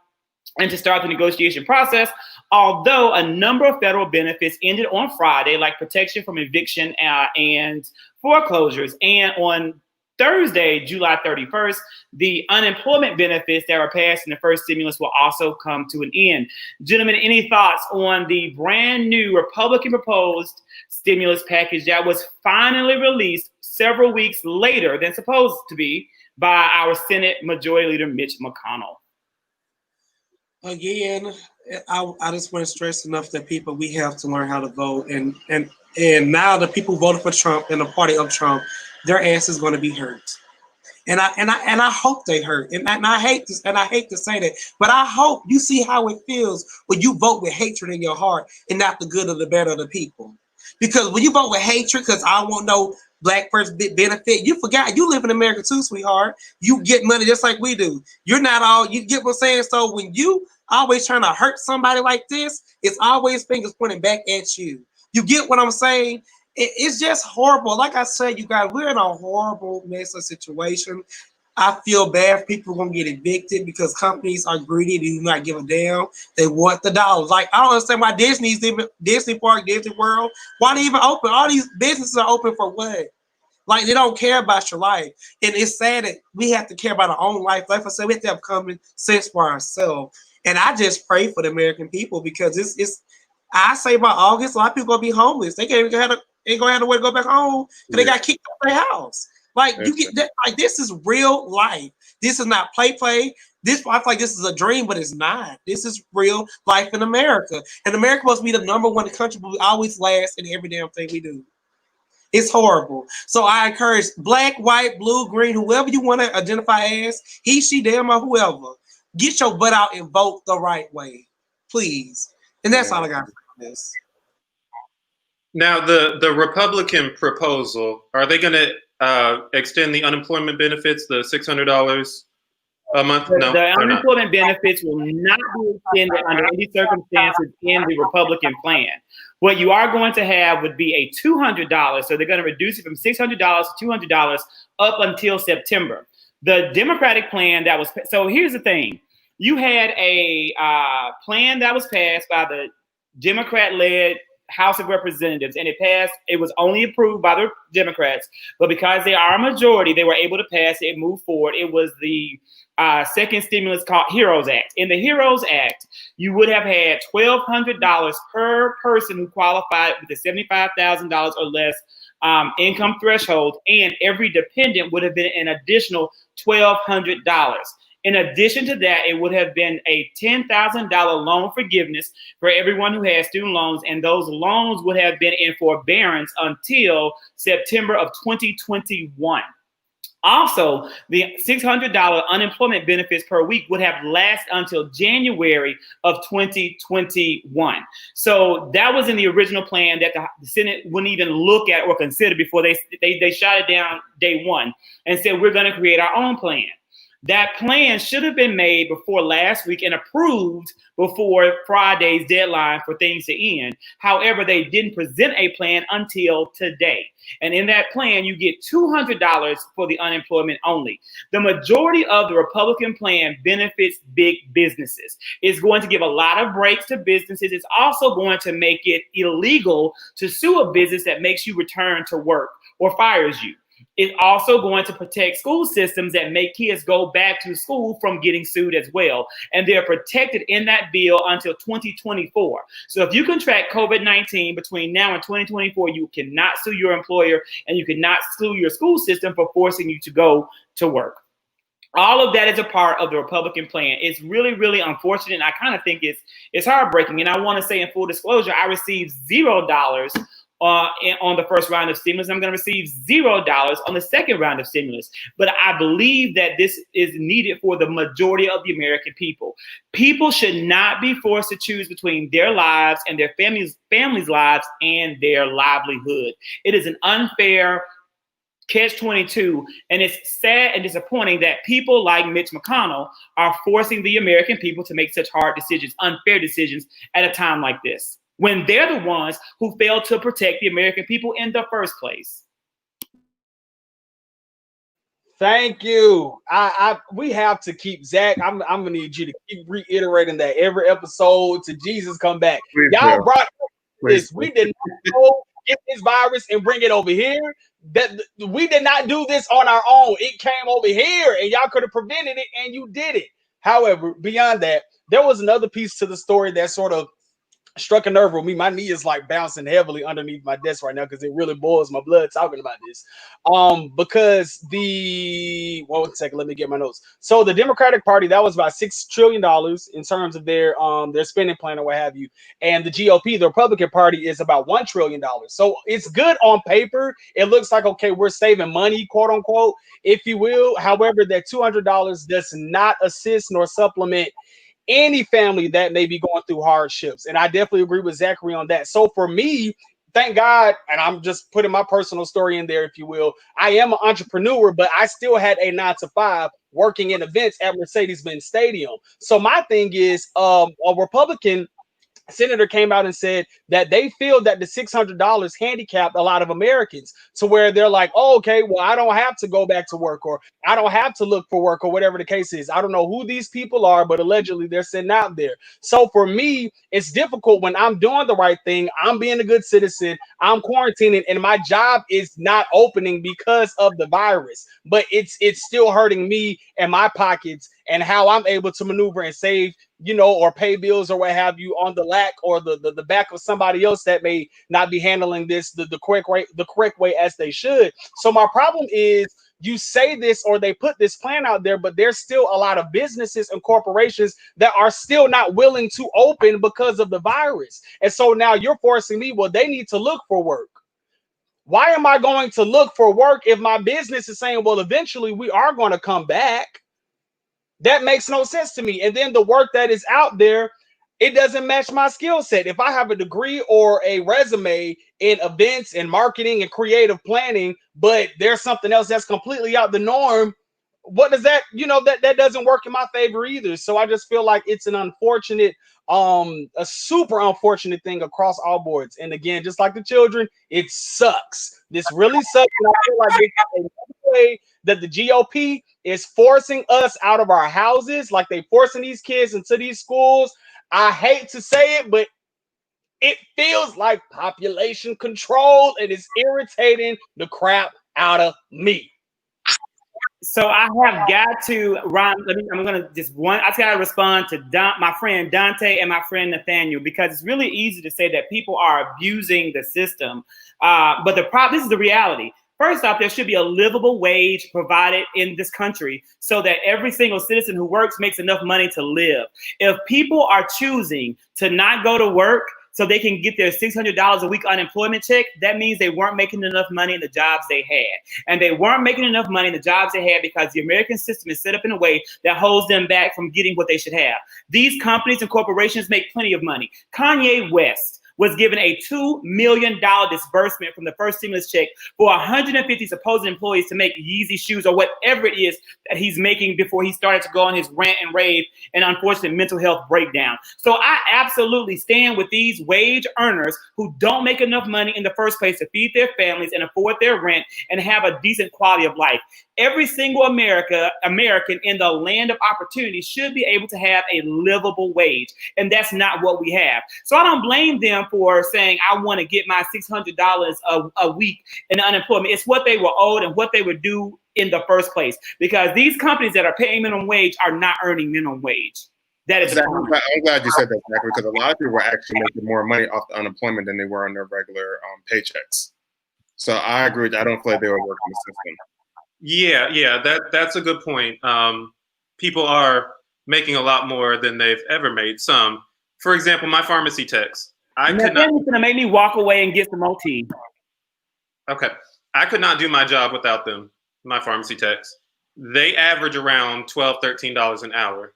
and to start the negotiation process. Although a number of federal benefits ended on Friday, like protection from eviction and foreclosures, and on Thursday, July 31st, the unemployment benefits that were passed in the first stimulus will also come to an end. Gentlemen, any thoughts on the brand new Republican proposed stimulus package that was finally released several weeks later than supposed to be by our Senate Majority Leader Mitch McConnell? Again, I just want to stress enough that we have to learn how to vote, and now the people who voted for Trump and the party of Trump, their ass is going to be hurt, and I hope they hurt, and I hate to say that, but I hope you see how it feels when you vote with hatred in your heart and not the good or the better of the people. Because when you vote with hatred, because I want no Black person benefit. You forgot you live in America too, sweetheart. You get money just like we do. You're not all, you get what I'm saying? So when you always trying to hurt somebody like this, it's always fingers pointing back at you. You get what I'm saying? It's just horrible. Like I said, you guys, we're in a horrible mess of situation. I feel bad if people are gonna get evicted because companies are greedy. They do not give a damn. They want the dollars. Like I don't understand why Disney Park, Disney World, why they even open? All these businesses are open for what? Like they don't care about your life. And it's sad that we have to care about our own life. Like I said, we have to have common sense for ourselves. And I just pray for the American people because it's I say by August, a lot of people gonna be homeless. They ain't gonna have nowhere to go back home because they got kicked out of their house. Like you get that, like this is real life. This is not play. This I feel like this is a dream, but it's not. This is real life in America. And America must be the number one country, but we always last in every damn thing we do. It's horrible. So I encourage black, white, blue, green, whoever you want to identify as, he, she, them, or whoever, get your butt out and vote the right way, please. And that's all I got for this. Now, the Republican proposal, are they going to extend the unemployment benefits, the $600 a month? No, the unemployment benefits will not be extended under any circumstances in the Republican plan. What you are going to have would be a $200. So they're going to reduce it from $600 to $200 up until September. The Democratic plan that was, so here's the thing. You had a plan that was passed by the Democrat-led House of Representatives, and it was only approved by the Democrats, but because they are a majority, they were able to pass it and move forward. It was the second stimulus called HEROES Act. In the HEROES Act, you would have had $1,200 per person who qualified with the $75,000 or less income threshold, and every dependent would have been an additional $1,200. In addition to that, it would have been a $10,000 loan forgiveness for everyone who has student loans, and those loans would have been in forbearance until September of 2021. Also, the $600 unemployment benefits per week would have lasted until January of 2021. So that was in the original plan that the Senate wouldn't even look at or consider before they shot it down day one and said, we're going to create our own plan. That plan should have been made before last week and approved before Friday's deadline for things to end. However, they didn't present a plan until today. And in that plan, you get $200 for the unemployment only. The majority of the Republican plan benefits big businesses. It's going to give a lot of breaks to businesses. It's also going to make it illegal to sue a business that makes you return to work or fires you. It's also going to protect school systems that make kids go back to school from getting sued as well. And they're protected in that bill until 2024. So if you contract COVID-19 between now and 2024, you cannot sue your employer and you cannot sue your school system for forcing you to go to work. All of that is a part of the Republican plan. It's really, really unfortunate. And I kind of think it's heartbreaking. And I want to say in full disclosure, I received $0 on the first round of stimulus. I'm going to receive $0 on the second round of stimulus. But I believe that this is needed for the majority of the American people. People should not be forced to choose between their lives and their families' lives and their livelihood. It is an unfair catch-22, and it's sad and disappointing that people like Mitch McConnell are forcing the American people to make such hard decisions, unfair decisions at a time like this, when they're the ones who failed to protect the American people in the first place. Thank you. We have to keep Zach. I'm gonna need you to keep reiterating that every episode to Jesus come back. Please Y'all do. brought this. Please. We did not go get this virus and bring it over here. That we did not do this on our own. It came over here, and y'all could have prevented it, and you did it. However, beyond that, there was another piece to the story that sort of struck a nerve with me. My knee is like bouncing heavily underneath my desk right now because it really boils my blood talking about this. Because one second, let me get my notes. So the Democratic Party, that was about $6 trillion in terms of their spending plan or what have you. And the GOP, the Republican Party, is about $1 trillion. So it's good on paper. It looks like, okay, we're saving money, quote unquote, if you will. However, that $200 does not assist nor supplement any family that may be going through hardships. And I definitely agree with Zachary on that. So for me, thank God, and I'm just putting my personal story in there, if you will. I am an entrepreneur, but I still had a 9 to 5 working in events at Mercedes-Benz Stadium. So my thing is, a Republican senator came out and said that they feel that the $600 handicapped a lot of Americans to where they're like, oh, okay, well, I don't have to go back to work, or I don't have to look for work, or whatever the case is. I don't know who these people are, but allegedly they're sitting out there. So for me, it's difficult when I'm doing the right thing. I'm being a good citizen. I'm quarantining, and my job is not opening because of the virus, but it's still hurting me and my pockets and how I'm able to maneuver and save, or pay bills or what have you on the lack or the back of somebody else that may not be handling this the correct way as they should. So my problem is, you say this or they put this plan out there, but there's still a lot of businesses and corporations that are still not willing to open because of the virus. And so now you're forcing me, well, they need to look for work. Why am I going to look for work if my business is saying, well, eventually we are going to come back? That makes no sense to me. And then the work that is out there, it doesn't match my skill set. If I have a degree or a resume in events and marketing and creative planning, but there's something else that's completely out the norm, what does that, that doesn't work in my favor either. So I just feel like it's an unfortunate, a super unfortunate thing across all boards. And again, just like the children, it sucks. This really sucks. And I feel like it's another way that the GOP is forcing us out of our houses, like they forcing these kids into these schools. I hate to say it, but it feels like population control, and it's irritating the crap out of me. So I have got to, Ron, I'm going to I just got to respond to my friend Dante and my friend Nathaniel, because it's really easy to say that people are abusing the system. But this is the reality. First off, there should be a livable wage provided in this country so that every single citizen who works makes enough money to live. If people are choosing to not go to work so they can get their $600 a week unemployment check, that means they weren't making enough money in the jobs they had. And they weren't making enough money in the jobs they had because the American system is set up in a way that holds them back from getting what they should have. These companies and corporations make plenty of money. Kanye West was given a $2 million disbursement from the first stimulus check for 150 supposed employees to make Yeezy shoes or whatever it is that he's making before he started to go on his rant and rave and unfortunate mental health breakdown. So I absolutely stand with these wage earners who don't make enough money in the first place to feed their families and afford their rent and have a decent quality of life. Every single American in the land of opportunity should be able to have a livable wage. And that's not what we have. So I don't blame them for saying, I want to get my $600 a week in unemployment. It's what they were owed and what they would do in the first place. Because these companies that are paying minimum wage are not earning minimum wage. That is exactly. I'm glad you said that, exactly, because a lot of people were actually making more money off the unemployment than they were on their regular paychecks. So I agree. I don't feel like they were working the system. Yeah, that's a good point. People are making a lot more than they've ever made. Some, for example, my pharmacy techs. It's gonna make me walk away and get some OT. Okay, I could not do my job without them. My pharmacy techs, they average around $12, $13 an hour.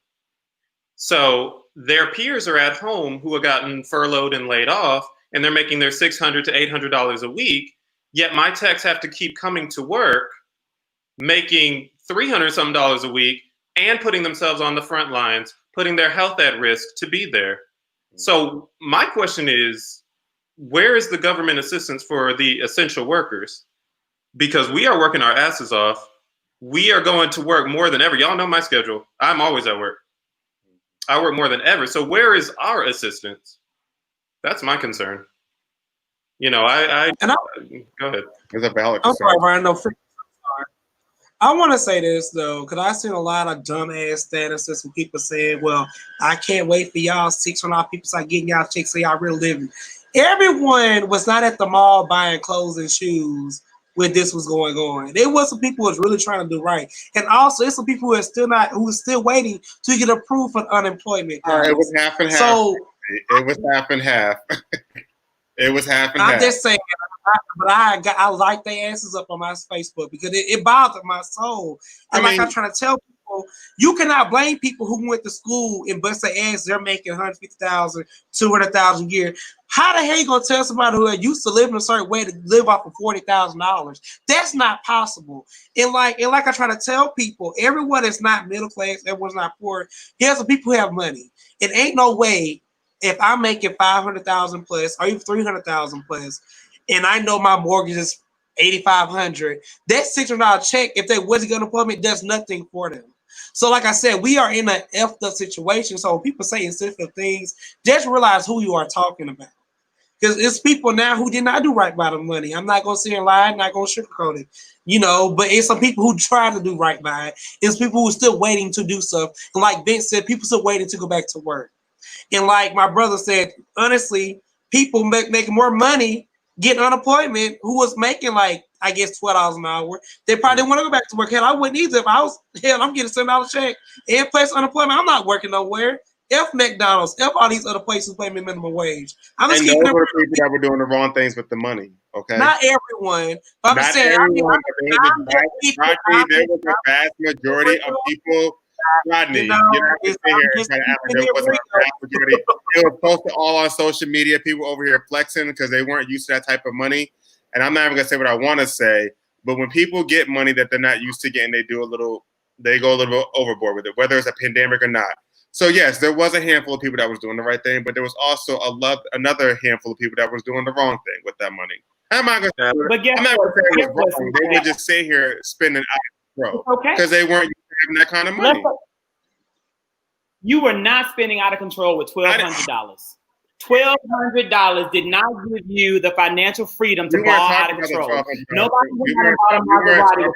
So their peers are at home who have gotten furloughed and laid off, and they're making their $600 to $800 a week. Yet my techs have to keep coming to work, making $300 some a week, and putting themselves on the front lines, putting their health at risk to be there. So my question is, where is the government assistance for the essential workers? Because we are working our asses off. We are going to work more than ever. Y'all know my schedule. I'm always at work. I work more than ever. So where is our assistance? That's my concern. Go ahead. There's a valid I'm concern. sorry, Brian. No, I want to say this, though, because I've seen a lot of dumbass statuses from people saying, well, I can't wait for y'all 600 people start getting y'all checks so y'all really living. Everyone was not at the mall buying clothes and shoes when this was going on. There was some people who was really trying to do right. And also, there's some people who are still waiting to get approved for unemployment. It was half and half. So, it was half and half. It was half and half. I'm just saying, but I like their asses up on my Facebook because it bothered my soul. And I'm trying to tell people, So you cannot blame people who went to school and bust their ass. They're making 150,000, 200,000 a year. How the hell you gonna tell somebody who used to live in a certain way to live off of $40,000? That's not possible. And like I try to tell people, everyone is not middle class, everyone's not poor. Here's some people who have money. It ain't no way if I'm making 500,000 plus or even 300,000 plus, and I know my mortgage is 8,500. That $600 check, if they wasn't going to unemployment, does nothing for them. So, like I said, we are in an effed up situation. So, when people say insensitive things, just realize who you are talking about. Because it's people now who did not do right by the money. I'm not going to sit here and lie. I'm not going to sugarcoat it. But it's some people who try to do right by it. It's people who are still waiting to do stuff. And like Vince said, people still waiting to go back to work. And like my brother said, honestly, people making more money getting unemployment who was making like, I guess, $12 an hour. They probably didn't want to go back to work. Hell, I wouldn't either. If I was, I'm getting $7 check and plus unemployment. I'm not working nowhere. F McDonald's, F all these other places pay me minimum wage. I'm just keeping those were the people that were doing the wrong things with the money. Okay, not everyone. But I'm saying, there was a vast majority of people. Rodney, it was posted all on social media. People over here flexing because they weren't used to that type of money. And I'm not even gonna say what I want to say, but when people get money that they're not used to getting, they go a little bit overboard with it, whether it's a pandemic or not. So yes, there was a handful of people that was doing the right thing, but there was also another handful of people that was doing the wrong thing with that money. I'm not gonna say it was wrong. They would just sit here spending out of control because they weren't used to having that kind of money. You were not spending out of control with $1,200. $1,200 did not give you the financial freedom to ball out of control. Nobody went out and bought a Maserati with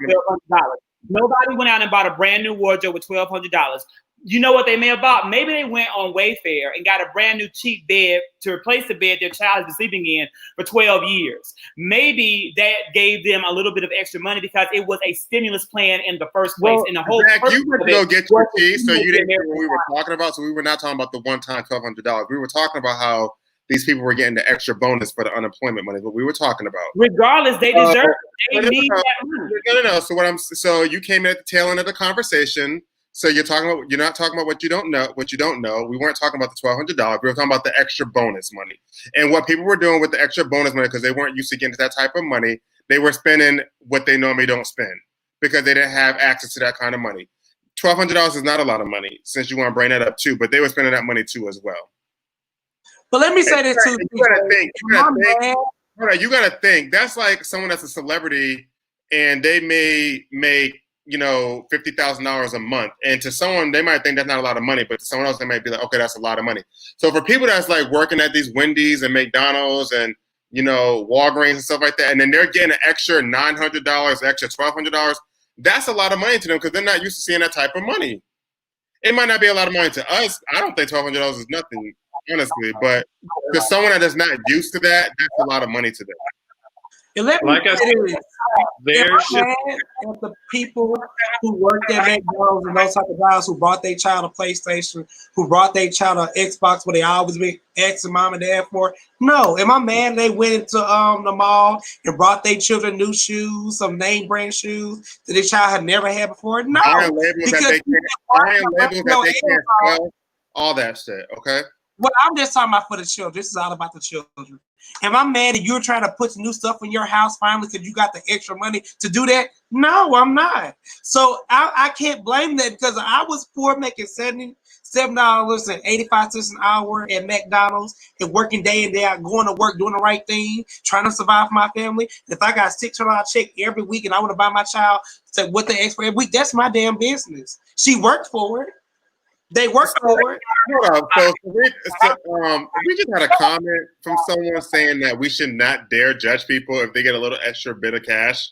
$1,200. Nobody went out and bought a brand new wardrobe with $1,200. You know what they may have bought? Maybe they went on Wayfair and got a brand new cheap bed to replace the bed their child has been sleeping in for 12 years. Maybe that gave them a little bit of extra money because it was a stimulus plan in the first place. And the whole you went to go get your keys, so you didn't hear what we were talking about. So we were not talking about the one-time $1,200. We were talking about how these people were getting the extra bonus for the unemployment money. What we were talking about. Regardless, they deserve it. They need that money. So you came in at the tail end of the conversation. So you're not talking about what you don't know. We weren't talking about the $1,200. We were talking about the extra bonus money. And what people were doing with the extra bonus money, because they weren't used to getting that type of money, they were spending what they normally don't spend because they didn't have access to that kind of money. $1,200 is not a lot of money, since you want to bring that up too, but they were spending that money too as well. But let me say this too. You gotta think. That's like someone that's a celebrity and they may make $50,000 a month. And to someone, they might think that's not a lot of money, but to someone else, they might be like, okay, that's a lot of money. So for people that's like working at these Wendy's and McDonald's and, Walgreens and stuff like that, and then they're getting an extra $900, extra $1,200, that's a lot of money to them because they're not used to seeing that type of money. It might not be a lot of money to us. I don't think $1,200 is nothing, honestly, but to someone that is not used to that, that's a lot of money to them. Like I said, the people who worked at McDonald's and those type of guys who brought their child a PlayStation, who brought their child an Xbox, where they always been asking mom and dad for. No, am I mad they went into the mall and brought their children new shoes, some name brand shoes that their child had never had before? No, because they can't sell all that shit. Okay. Well, I'm just talking about for the children. This is all about the children. Am I mad that you're trying to put new stuff in your house finally because you got the extra money to do that? No, I'm not. So I can't blame that because I was poor making $77.85 an hour at McDonald's and working day in, day out, going to work, doing the right thing, trying to survive my family. If I got $600 check every week and I want to buy my child what they ask for every week, that's my damn business. She worked for it. They work for it. Hold up. So we just had a comment from someone saying that we should not dare judge people if they get a little extra bit of cash.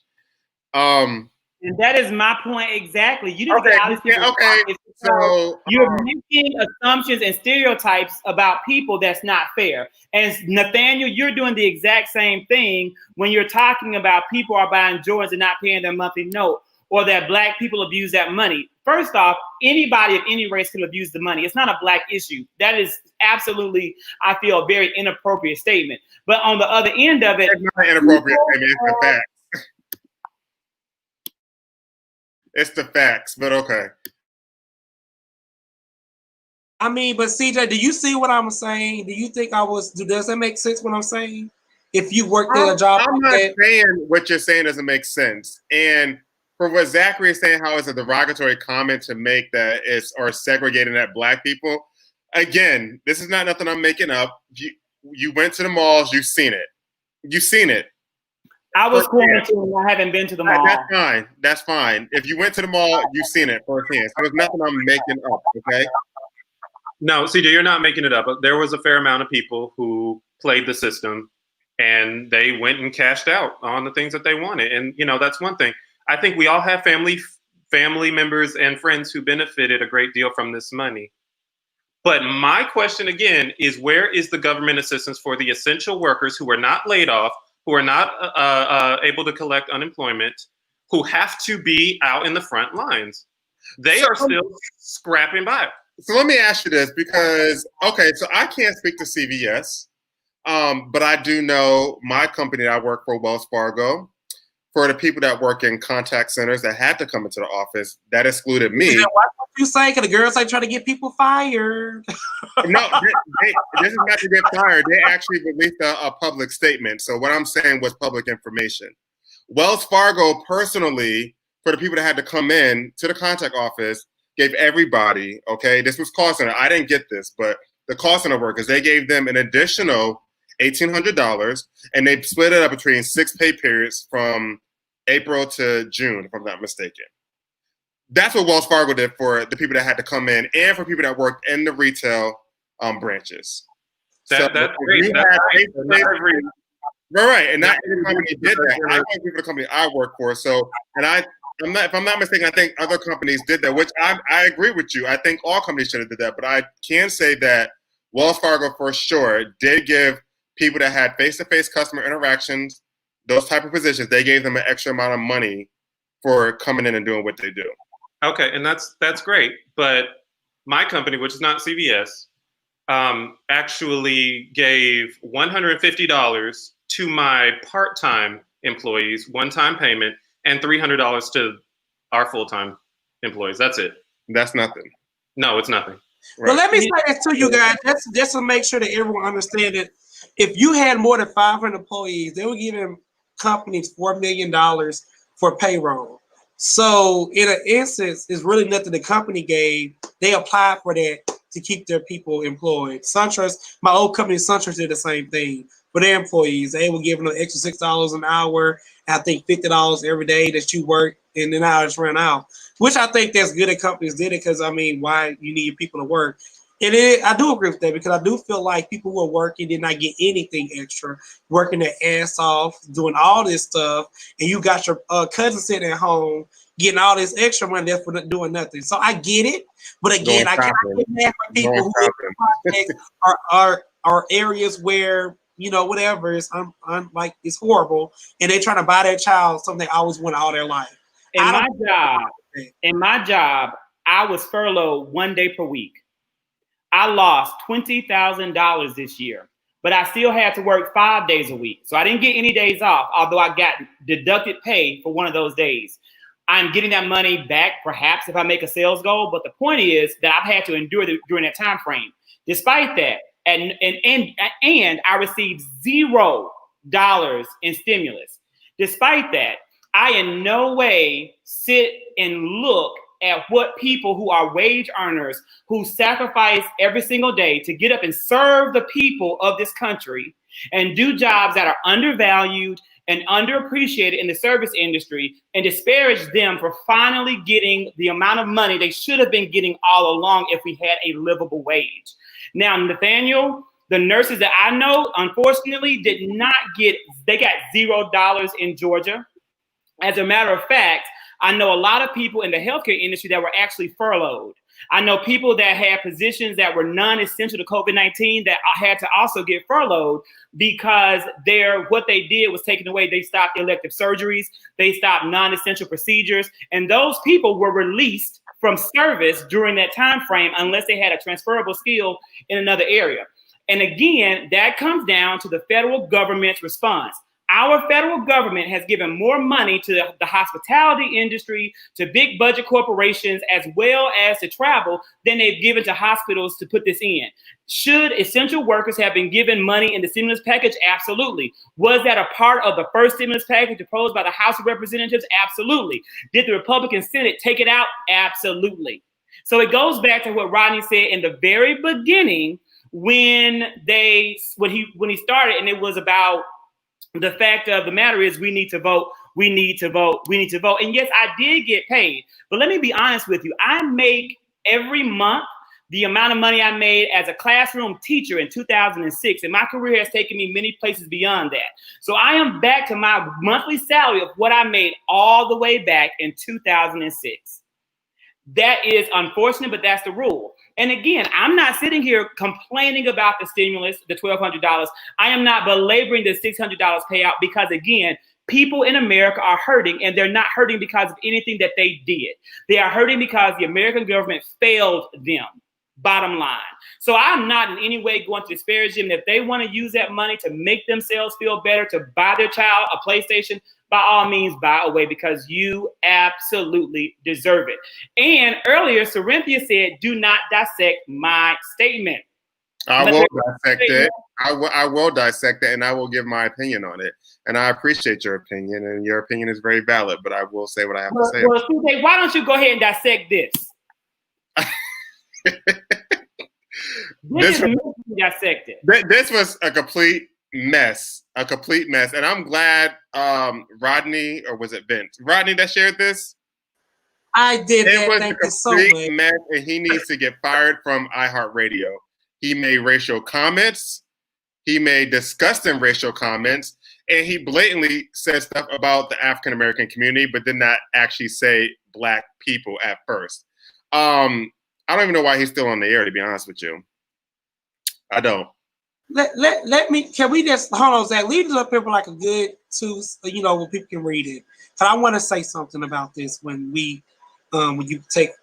And that is my point exactly. You didn't get all these people. Okay. So you're making assumptions and stereotypes about people that's not fair. And Nathaniel, you're doing the exact same thing when you're talking about people are buying Jordans and not paying their monthly note, or that black people abuse that money. First off, anybody of any race can abuse the money. It's not a black issue. That is absolutely, I feel, a very inappropriate statement. But on the other end of it, it's not inappropriate statement. It's the facts. It's the facts, but okay. I mean, but CJ, do you see what I'm saying? Do you think does that make sense what I'm saying? If you worked at a job I'm like not that, saying what you're saying doesn't make sense. And for what Zachary is saying, how it's a derogatory comment to make that it's or segregating at Black people. Again, this is not nothing I'm making up. You went to the malls, you've seen it. You've seen it. I was quarantined. I haven't been to the mall. That's fine. That's fine. If you went to the mall, you've seen it firsthand. So there's nothing I'm making up, okay? No, CJ, you're not making it up. There was a fair amount of people who played the system and they went and cashed out on the things that they wanted. And, you know, that's one thing. I think we all have family members and friends who benefited a great deal from this money. But my question again is, where is the government assistance for the essential workers who are not laid off, who are not able to collect unemployment, who have to be out in the front lines? They are still scrapping by. So let me ask you this, because, okay, so I can't speak to CVS, but I do know my company that I work for, Wells Fargo, for the people that work in contact centers that had to come into the office, that excluded me. Why don't you say, because the girls like trying to get people fired? No, this is not to get fired. They actually released a public statement. So what I'm saying was public information. Wells Fargo personally, for the people that had to come in to the contact office, gave everybody, okay, this was call center. I didn't get this, but the call center workers, they gave them an additional $1,800, and they split it up between 6 pay periods from April to June, if I'm not mistaken. That's what Wells Fargo did for the people that had to come in and for people that worked in the retail branches. That's great. Right, and not every company did that. I work for the company I work for, so, and if I'm not mistaken, I think other companies did that, which I agree with you. I think all companies should have did that, but I can say that Wells Fargo for sure did give people that had face-to-face customer interactions, those type of positions, they gave them an extra amount of money for coming in and doing what they do. Okay, and that's great. But my company, which is not CVS, actually gave $150 to my part-time employees, one-time payment, and $300 to our full-time employees. That's it. That's nothing. No, it's nothing. Right. Well, let me say this to you guys, just to make sure that everyone understands it. If you had more than 500 employees, they were giving companies $4 million for payroll. So in an instance, it's really nothing the company gave. They applied for that to keep their people employed. SunTrust, my old company, SunTrust, did the same thing for their employees. They were giving them extra $6 an hour, I think $50 every day that you work, and then hours ran out. Which I think that's good that companies did it, because I mean, why you need people to work. And I do agree with that, because I do feel like people who are working did not get anything extra, working their ass off, doing all this stuff, and you got your cousin sitting at home getting all this extra money there for doing nothing. So I get it, but again, I can't get mad for people who are areas where, you know, whatever is like it's horrible, and they trying to buy their child something they always want all their life. In my job, I was furloughed 1 day per week. I lost $20,000 this year, but I still had to work 5 days a week. So I didn't get any days off, although I got deducted pay for one of those days. I'm getting that money back, perhaps, if I make a sales goal. But the point is that I've had to endure during that time frame. Despite that, and I received $0 in stimulus. Despite that, I in no way sit and look at what people who are wage earners, who sacrifice every single day to get up and serve the people of this country and do jobs that are undervalued and underappreciated in the service industry, and disparage them for finally getting the amount of money they should have been getting all along if we had a livable wage. Now, Nathaniel, the nurses that I know, unfortunately, they got $0 in Georgia. As a matter of fact, I know a lot of people in the healthcare industry that were actually furloughed. I know people that had positions that were non-essential to COVID-19 that had to also get furloughed because what they did was taken away. They stopped elective surgeries. They stopped non-essential procedures. And those people were released from service during that time frame unless they had a transferable skill in another area. And again, that comes down to the federal government's response. Our federal government has given more money to the hospitality industry, to big budget corporations, as well as to travel than they've given to hospitals to put this in. Should essential workers have been given money in the stimulus package? Absolutely. Was that a part of the first stimulus package proposed by the House of Representatives? Absolutely. Did the Republican Senate take it out? Absolutely. So it goes back to what Rodney said in the very beginning when he started, and it was about the fact of the matter is we need to vote, we need to vote, we need to vote. And yes, I did get paid, but let me be honest with you. I make every month the amount of money I made as a classroom teacher in 2006, and my career has taken me many places beyond that. So I am back to my monthly salary of what I made all the way back in 2006. That is unfortunate, but that's the rule. And again, I'm not sitting here complaining about the stimulus, the $1,200. I am not belaboring the $600 payout because, again, people in America are hurting, and they're not hurting because of anything that they did. They are hurting because the American government failed them, bottom line. So I'm not in any way going to disparage them. If they want to use that money to make themselves feel better, to buy their child a PlayStation, by all means, buy away, because you absolutely deserve it. And earlier, Corinthia said, do not dissect my statement. I will dissect it. I will dissect it, and I will give my opinion on it. And I appreciate your opinion, and your opinion is very valid, but I will say what I have to say. Well, Sude, why don't you go ahead and dissect this? This was a complete mess. And I'm glad Rodney, or was it Vince? Rodney that shared this? I did. It was a complete mess, and he needs to get fired from iHeartRadio. He made racial comments. He made disgusting racial comments, and he blatantly said stuff about the African American community, but did not actually say Black people at first. I don't even know why he's still on the air, to be honest with you. I don't. Can we just hold on, Zach? Leave it up here for like a good 2, where people can read it. But I want to say something about this when you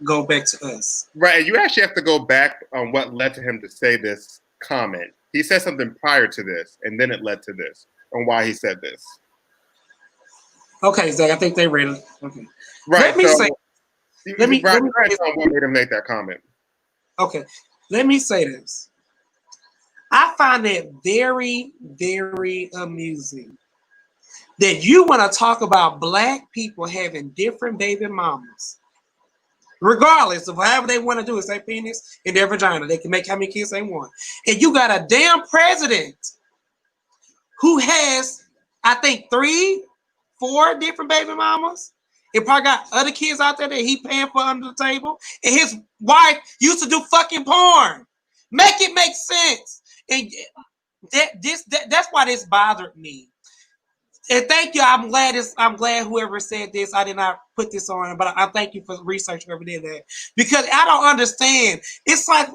go back to us. Right, you actually have to go back on what led to him to say this comment. He said something prior to this, and then it led to this, on why he said this. Okay, Zach, I think they read it. Okay. Right. Let me what made him make that comment. Okay, let me say this. I find it very, very amusing that you want to talk about Black people having different baby mamas, regardless of however they want to do it. Say penis in their vagina, they can make how many kids they want, and you got a damn president who has, I think, 3, 4 different baby mamas. He probably got other kids out there that he paying for under the table, and his wife used to do fucking porn. Make it make sense. And that's why this bothered me. And thank you. I'm glad whoever said this. I did not put this on, but I thank you for researching whoever did that, because I don't understand. It's like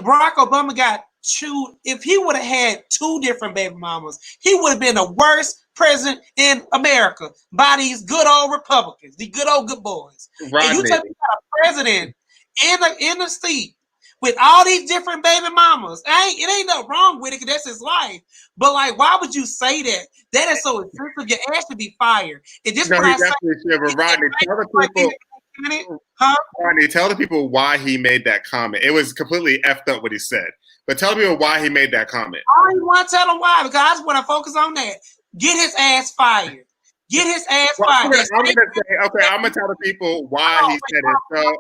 Barack Obama got chewed. If he would have had 2 different baby mamas, he would have been the worst president in America by these good old Republicans, the good old good boys. Rodney. And you take a president in the seat with all these different baby mamas. It ain't nothing wrong with it, because that's his life. But why would you say that? That is so offensive. Your ass should be fired. And this Rodney, tell the people why he made that comment. It was completely effed up what he said. But tell people why he made that comment. I don't want to tell them why, because I just want to focus on that. Get his ass fired. Get his ass fired. I'm gonna tell the people why he said it. So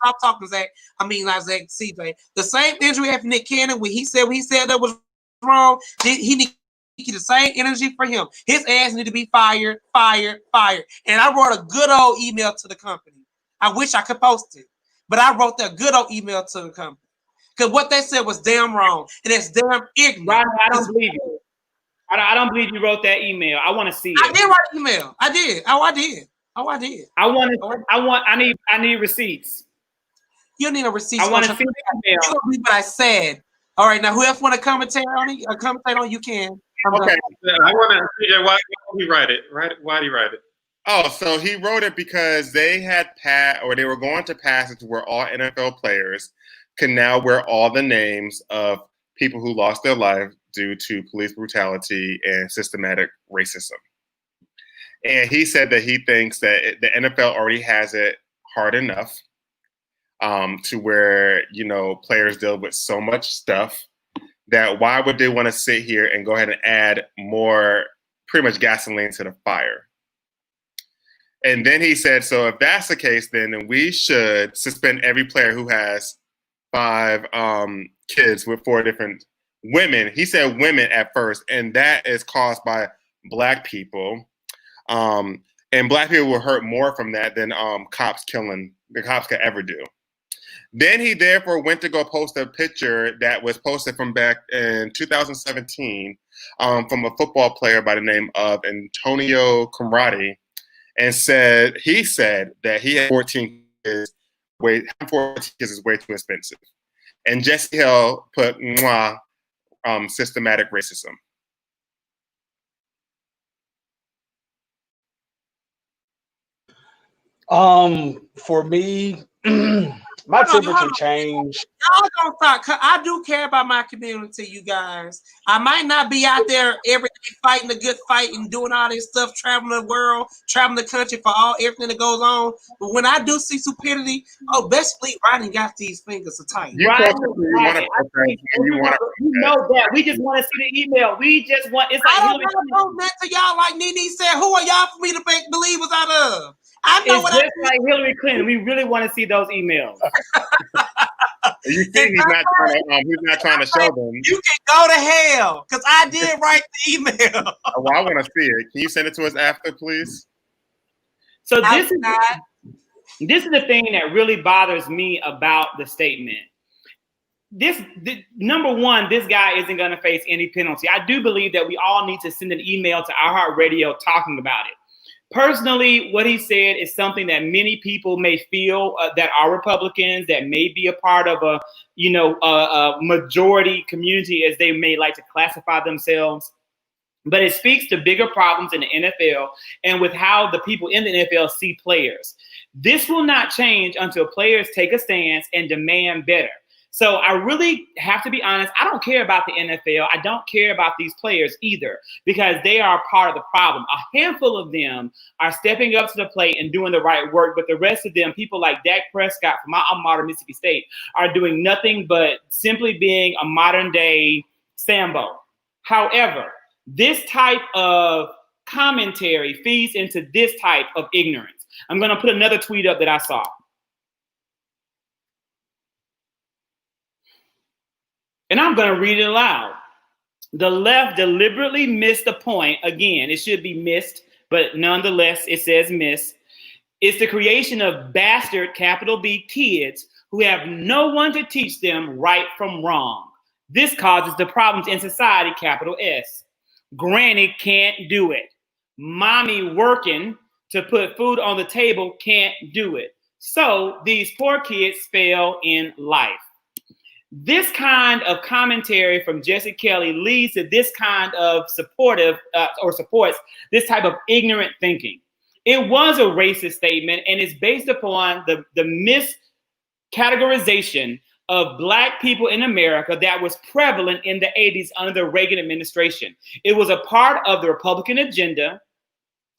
stop talking, Zach. I mean, not Zach, CJ. The same injury after Nick Cannon when he said that was wrong. He need to get the same energy for him. His ass need to be fired. And I wrote a good old email to the company. I wish I could post it, but I wrote that good old email to the company, because what they said was damn wrong, and it's damn ignorant. Rodney, I don't believe you. I don't believe you wrote that email. I want to see it. I did write an email. I did. I need receipts. You don't need a receipt. I want to see the email. You don't read what I said. All right, now who else want to commentate on it? Commentate on it, you can. Okay. I want to, CJ, why did he write it? Why did he write it? Oh, so he wrote it because they were going to pass it to where all NFL players can now wear all the names of people who lost their life due to police brutality and systematic racism. And he said that he thinks that the NFL already has it hard enough to where, you know, players deal with so much stuff that why would they want to sit here and go ahead and add more, pretty much gasoline to the fire? And then he said, so if that's the case, then we should suspend every player who has 5 kids with 4 different women. He said women at first, and that is caused by Black people. And Black people will hurt more from that than the cops could ever do. Then he therefore went to go post a picture that was posted from back in 2017 from a football player by the name of Antonio Conradi, and he said that he had 14 kids. 14 kids is way too expensive. And Jesse Hill put systematic racism. For me, my temperature changed. Y'all don't stop. I do care about my community, you guys. I might not be out there every day fighting a good fight and doing all this stuff, traveling the world, traveling the country for everything that goes on. But when I do see stupidity, best believe Rodney got these fingers so tight. You know that. We just want to see the email. It's like I don't know that to y'all, like Nene said. Who are y'all for me to make believers out of? I know it's just like Hillary Clinton. We really want to see those emails. You see, he's not trying to show them. You can go to hell because I did write the email. Well, I want to see it. Can you send it to us after, please? So this is the thing that really bothers me about the statement. Number one, this guy isn't going to face any penalty. I do believe that we all need to send an email to iHeartRadio talking about it. Personally, what he said is something that many people may feel that are Republicans, that may be a part of a majority community, as they may like to classify themselves. But it speaks to bigger problems in the NFL and with how the people in the NFL see players. This will not change until players take a stance and demand better. So I really have to be honest. I don't care about the NFL. I don't care about these players either, because they are part of the problem. A handful of them are stepping up to the plate and doing the right work. But the rest of them, people like Dak Prescott from my alma mater, Mississippi State, are doing nothing but simply being a modern day Sambo. However, this type of commentary feeds into this type of ignorance. I'm going to put another tweet up that I saw. And I'm going to read it aloud. The left deliberately missed the point. Again, it should be missed, but nonetheless, it says miss. It's the creation of bastard, capital B, kids who have no one to teach them right from wrong. This causes the problems in society, capital S. Granny can't do it. Mommy working to put food on the table can't do it. So these poor kids fail in life. This kind of commentary from Jesse Kelly leads to this kind of supports this type of ignorant thinking. It was a racist statement, and it's based upon the miscategorization of Black people in America that was prevalent in the 80s under the Reagan administration. It was a part of the Republican agenda.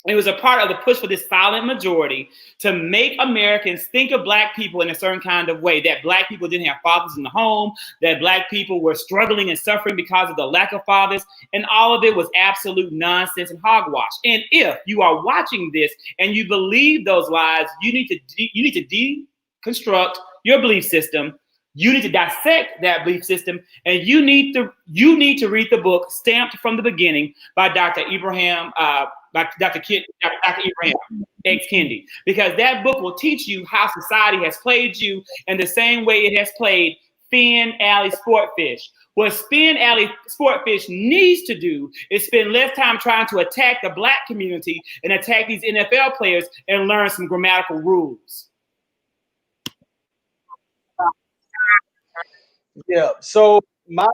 It was a part of the push for this silent majority to make Americans think of Black people in a certain kind of way, that Black people didn't have fathers in the home, that Black people were struggling and suffering because of the lack of fathers, and all of it was absolute nonsense and hogwash. And if you are watching this and you believe those lies, you need to deconstruct your belief system. You need to dissect that belief system, and you need to read the book Stamped from the Beginning by Dr. Ibrahim X. Kendi, because that book will teach you how society has played you in the same way it has played Spin Alley Sportfish. What Spin Alley Sportfish needs to do is spend less time trying to attack the Black community and attack these NFL players and learn some grammatical rules. Yeah, so my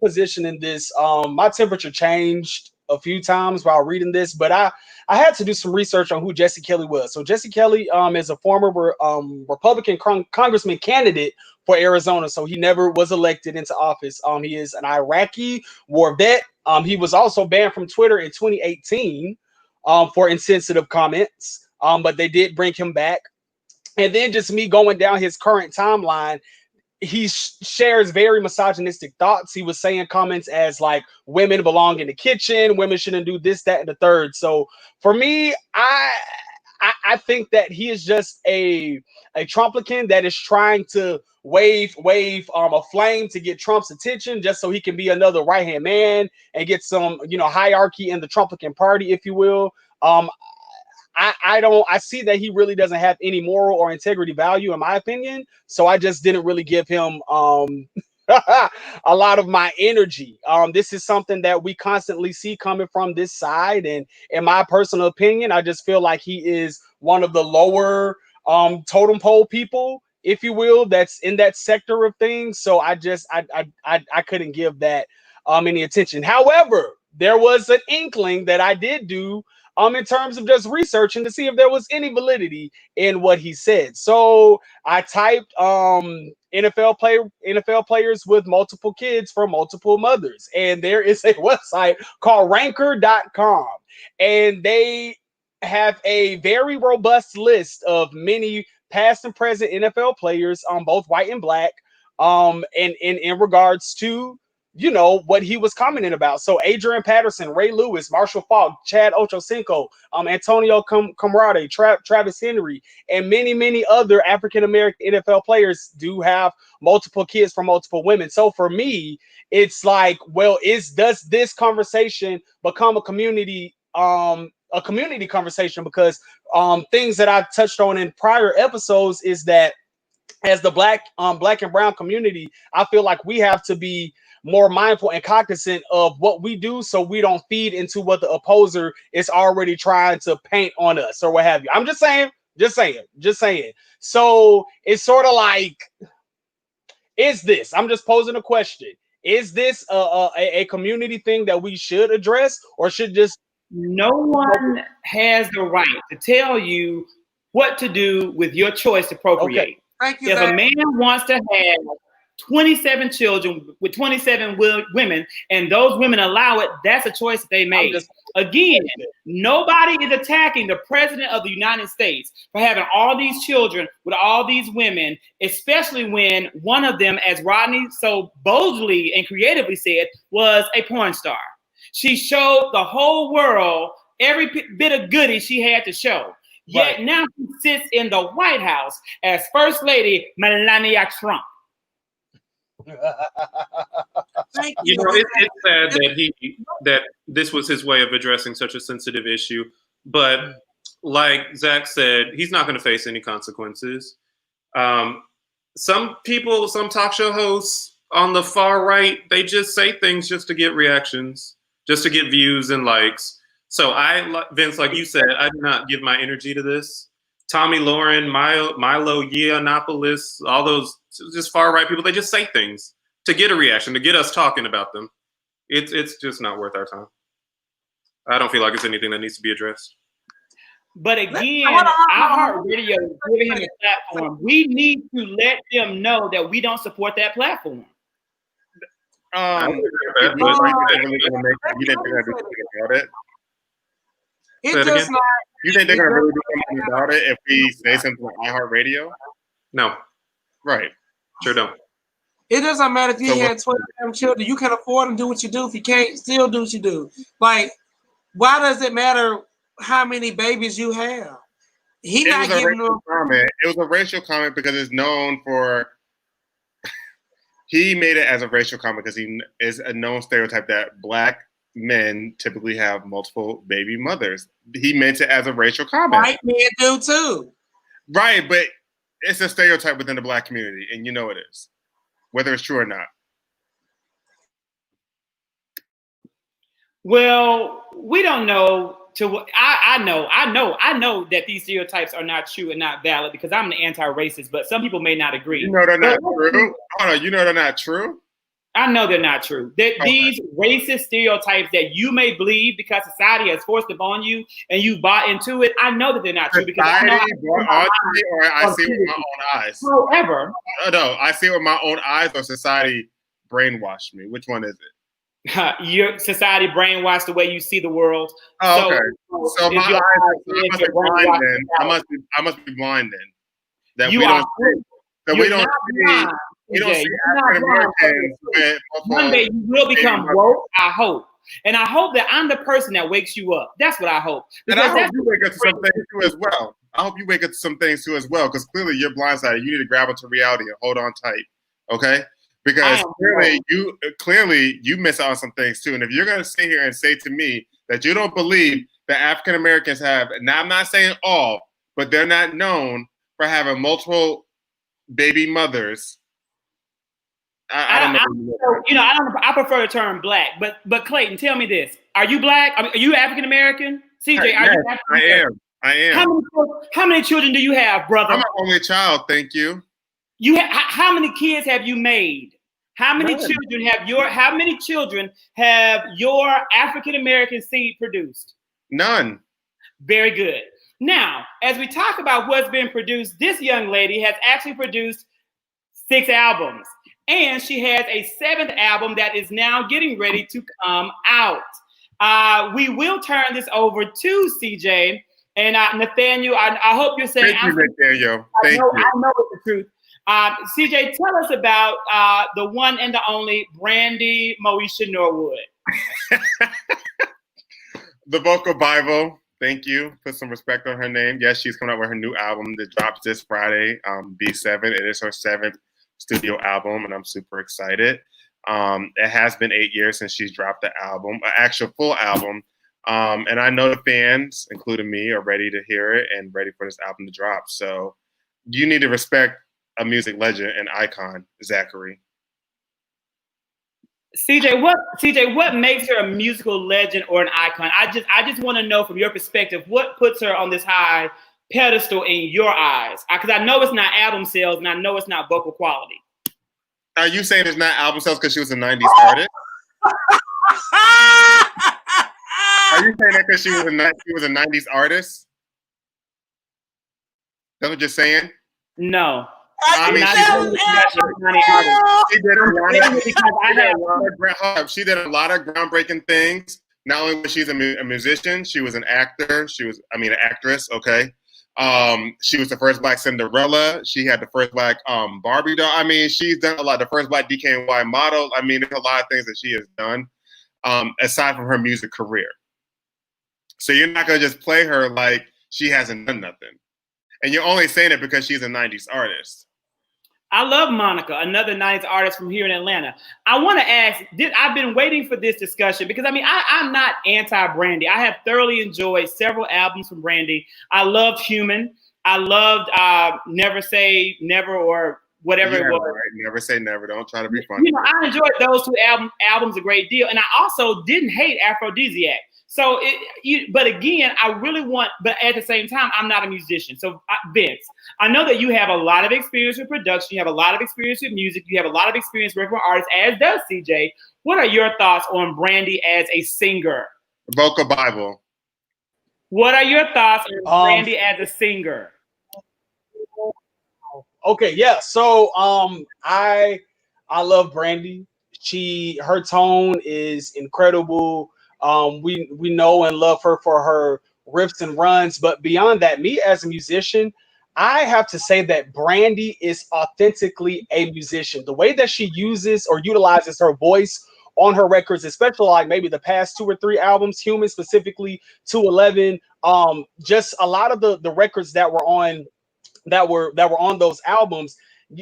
position in this, my temperature changed a few times while reading this, but I had to do some research on who Jesse Kelly was. So Jesse Kelly is a former Republican congressman candidate for Arizona. So he never was elected into office. He is an Iraqi war vet. He was also banned from Twitter in 2018 for insensitive comments. But they did bring him back. And then just me going down his current timeline, he shares very misogynistic thoughts. He was saying comments as like women belong in the kitchen, women shouldn't do this, that, and the third. So for me, I think that he is just a Trumplican that is trying to wave a flame to get Trump's attention, just so he can be another right hand man and get some hierarchy in the Trumplican party, if you will. I see that he really doesn't have any moral or integrity value, in my opinion. So I just didn't really give him a lot of my energy. This is something that we constantly see coming from this side, and in my personal opinion, I just feel like he is one of the lower totem pole people, if you will, that's in that sector of things. So I couldn't give that any attention. However, there was an inkling that I did do in terms of just researching to see if there was any validity in what he said. So I typed NFL players with multiple kids from multiple mothers, and there is a website called ranker.com, and they have a very robust list of many past and present NFL players, both white and black, and in regards to what he was commenting about. So Adrian Patterson, Ray Lewis, Marshall Faulk, Chad Ochocinco, Antonio Camrade, Travis Henry, and many other African-American NFL players do have multiple kids from multiple women. So for me, it's like, well, does this conversation become a community conversation? Because things that I've touched on in prior episodes is that as the black and brown community, I feel like we have to be more mindful and cognizant of what we do, so we don't feed into what the opposer is already trying to paint on us or what have you. I'm just saying. So it's sort of like, I'm just posing a question. Is this a community thing that we should address, or should just... No one has the right to tell you what to do with your choice to procreate. Okay. Thank you, If Zach. a man wants to have 27 children with 27 women, and those women allow it, that's a choice that they made. Again, nobody is attacking the president of the United States for having all these children with all these women, especially when one of them, as Rodney so boldly and creatively said, was a porn star. She showed the whole world every bit of goodie she had to show. Yet now she sits in the White House as First Lady Melania Trump. It's sad that this was his way of addressing such a sensitive issue. But like Zach said, he's not going to face any consequences. Some people, some talk show hosts on the far right, they just say things just to get reactions, just to get views and likes. So Vince, like you said, I do not give my energy to this. Tommy Lauren, Milo Yiannopoulos, all those just far right people, they just say things to get a reaction, to get us talking about them. It's just not worth our time. I don't feel like it's anything that needs to be addressed. But again, iHeartRadio is giving him a platform. We need to let them know that we don't support that platform. You didn't think they're gonna do something about it? You think they're gonna really do something about it if we say something on iHeartRadio? No. Right. Sure don't. It doesn't matter if you had 12 children. You can afford to do what you do. If you can't, still do what you do. Like, why does it matter how many babies you have? He not giving them. It was a racial comment because it's known for. He made it as a racial comment because he is a known stereotype that black men typically have multiple baby mothers. He meant it as a racial comment. White men do too. Right, but it's a stereotype within the black community, and you know it is, whether it's true or not. Well, we don't know. I know that these stereotypes are not true and not valid because I'm an anti-racist, but some people may not agree. You know they're not true. Oh no, you know they're not true. I know they're not true. That Okay. these racist stereotypes that you may believe because society has forced them on you and you bought into it, I know that they're not true because I know Society brought onto me, or I see it with my own eyes. however, No, I see it with my own eyes, or society brainwashed me. Which one is it? your society brainwashed the way you see the world. Oh, okay. So if my your eyes, is I must be your blind brainwashed then. reality. I must be blind then. That You we are don't see. That You're we don't not see. blind, We don't TJ. see You're not African blind. Americans with One day you will become baby woke, I hope. And I hope that I'm the person that wakes you up. That's what I hope. And I Because hope that's you wake up to some things too as well. I hope you wake up to some things too as well, because clearly you're blindsided. You need to grab onto reality and hold on tight, okay? Because clearly you miss out on some things too. And if you're gonna sit here and say to me that you don't believe that African Americans have, now I'm not saying all, but they're not known for having multiple baby mothers. I don't know. I don't. I prefer the term black. But Clayton, tell me this: Are you black? I mean, are you African American? CJ, are you African American? I am. How many children do you have, brother? I'm an only child. Thank you. How many kids have you made? How many children have your African American seed produced? None. Very good. Now, as we talk about what's been produced, this young lady has actually produced 6 albums. And she has a 7th album that is now getting ready to come out. We will turn this over to CJ and Nathaniel. I hope you're saying. Thank you, Nathaniel. Thank you. I know it's the truth. CJ, tell us about the one and the only Brandy Moesha Norwood. The Vocal Bible. Thank you. Put some respect on her name. Yes, she's coming out with her new album that drops this Friday, B7. It is her 7th studio album, and I'm super excited. It has been 8 years since she's dropped the album, an actual full album. And I know the fans, including me, are ready to hear it and ready for this album to drop. So you need to respect a music legend and icon, Zachary. CJ, what makes her a musical legend or an icon? I just want to know from your perspective, what puts her on this high pedestal in your eyes? Because I know it's not album sales and I know it's not vocal quality. Are you saying it's not album sales because she was a 90s artist? Are you saying that because she was a 90s artist? That's what you're saying? No. I mean, she did a lot of groundbreaking things. Not only was she a musician, she was an actor. An actress. Okay. She was the first Black Cinderella. She had the first Black Barbie doll. I mean, she's done a lot. The first Black DKNY model. I mean, there's a lot of things that she has done aside from her music career. So you're not gonna just play her like she hasn't done nothing, and you're only saying it because she's a 90s artist. I love Monica, another 90s artist from here in Atlanta. I want to ask, I've been waiting for this discussion because, I'm not anti-Brandy. I have thoroughly enjoyed several albums from Brandy. I loved Human. I loved Never Say Never or whatever it was. Right. Never Say Never. Don't try to be funny. I enjoyed those 2 albums a great deal. And I also didn't hate Aphrodisiac. So, but again, but at the same time, I'm not a musician. So, Vince, I know that you have a lot of experience with production. You have a lot of experience with music. You have a lot of experience working with artists, as does CJ. What are your thoughts on Brandy as a singer? Vocal Bible. What are your thoughts on Brandy as a singer? Okay, yeah. So, I love Brandy. Her tone is incredible. We know and love her for her riffs and runs, but beyond that, me as a musician, I have to say that Brandy is authentically a musician. The way that she uses or utilizes her voice on her records, especially like maybe the past 2 or 3 albums, Human specifically, 211, just a lot of the records that were on those albums.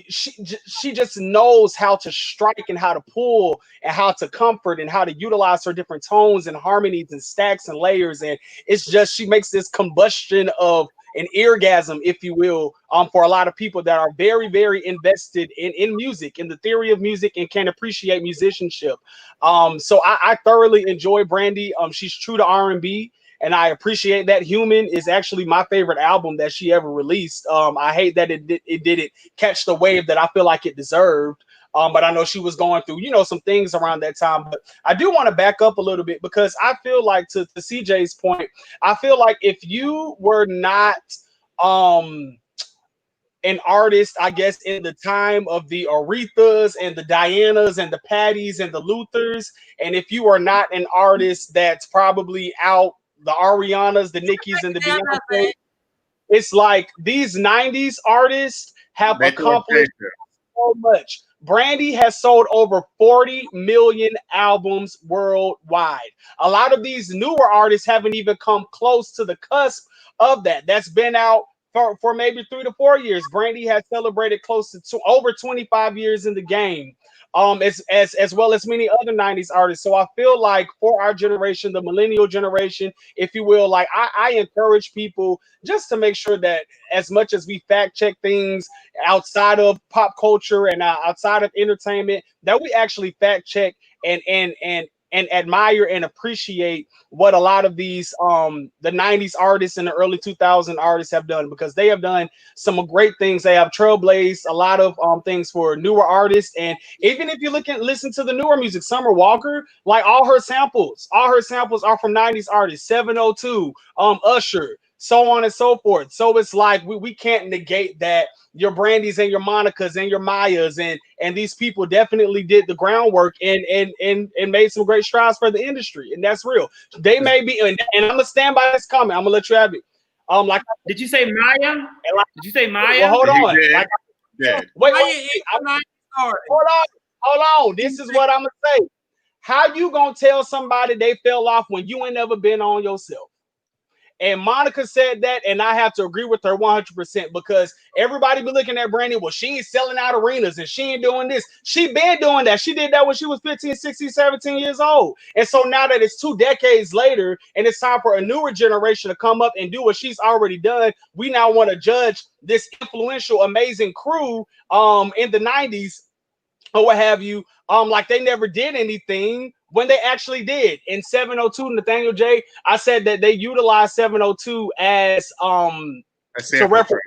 She just knows how to strike and how to pull and how to comfort and how to utilize her different tones and harmonies and stacks and layers. And it's just, she makes this combustion of an orgasm, if you will, for a lot of people that are very, very invested in music, in the theory of music, and can appreciate musicianship. So I thoroughly enjoy Brandy. She's true to R&B. And I appreciate that. Human is actually my favorite album that she ever released. I hate that it didn't catch the wave that I feel like it deserved. But I know she was going through, you know, some things around that time. But I do want to back up a little bit because I feel like, to CJ's point, I feel like if you were not an artist, I guess, in the time of the Arethas and the Dianas and the Patties and the Luthers, and if you are not an artist that's probably out, the Arianas, the Nickies, and the Beyonce, it's like these 90s artists have accomplished so much. Brandy has sold over 40 million albums worldwide. A lot of these newer artists haven't even come close to the cusp of that. That's been out for maybe 3 to 4 years. Brandy has celebrated close to over 25 years in the game, as well as many other 90s artists. So I feel like for our generation, the millennial generation, if you will, like I encourage people just to make sure that as much as we fact check things outside of pop culture and outside of entertainment, that we actually fact check and admire and appreciate what a lot of these the 90s artists and the early 2000 artists have done, because they have done some great things. They have trailblazed a lot of things for newer artists. And even if you listen to the newer music, Summer Walker, like all her samples are from 90s artists. 702, Usher, so on and so forth. So it's like we can't negate that your Brandys and your Monicas and your Mayas and these people definitely did the groundwork and made some great strides for the industry, and that's real. They may be, and I'm gonna stand by this comment. I'm gonna let you have it. Like, did you say Maya? Did you say Maya? Well, hold on. Did. Like, Did. wait. Hold on. This is what I'm gonna say. How you gonna tell somebody they fell off when you ain't never been on yourself? And Monica said that, and I have to agree with her 100%, because everybody be looking at Brandy, well, she ain't selling out arenas and she ain't doing this. She been doing that. She did that when she was 15, 16, 17 years old. And so now that it's 2 decades later and it's time for a newer generation to come up and do what she's already done, we now want to judge this influential, amazing crew in the 90s or what have you, like they never did anything when they actually did. In 702, Nathaniel J, I said that they utilized 702 as to reference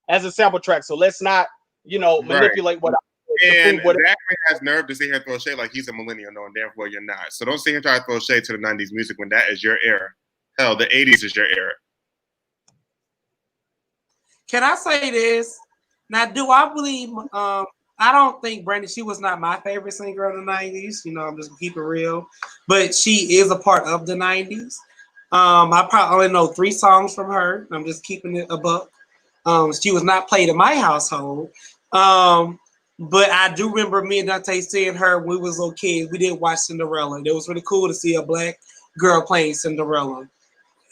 as a sample track. So let's not, manipulate what and Zachary has nerve to sit here and throw shade like he's a millennial, knowing damn well you're not. So don't sit here and try to throw shade to the 90s music when that is your era. Hell, the 80s is your era. Can I say this? Now, do I believe I don't think Brandy, she was not my favorite singer of the 90s. I'm just gonna keep it real. But she is a part of the 90s. I probably only know 3 songs from her. I'm just keeping it a buck. She was not played in my household. But I do remember me and Dante seeing her when we was little kids. We did watch Cinderella. It was really cool to see a black girl playing Cinderella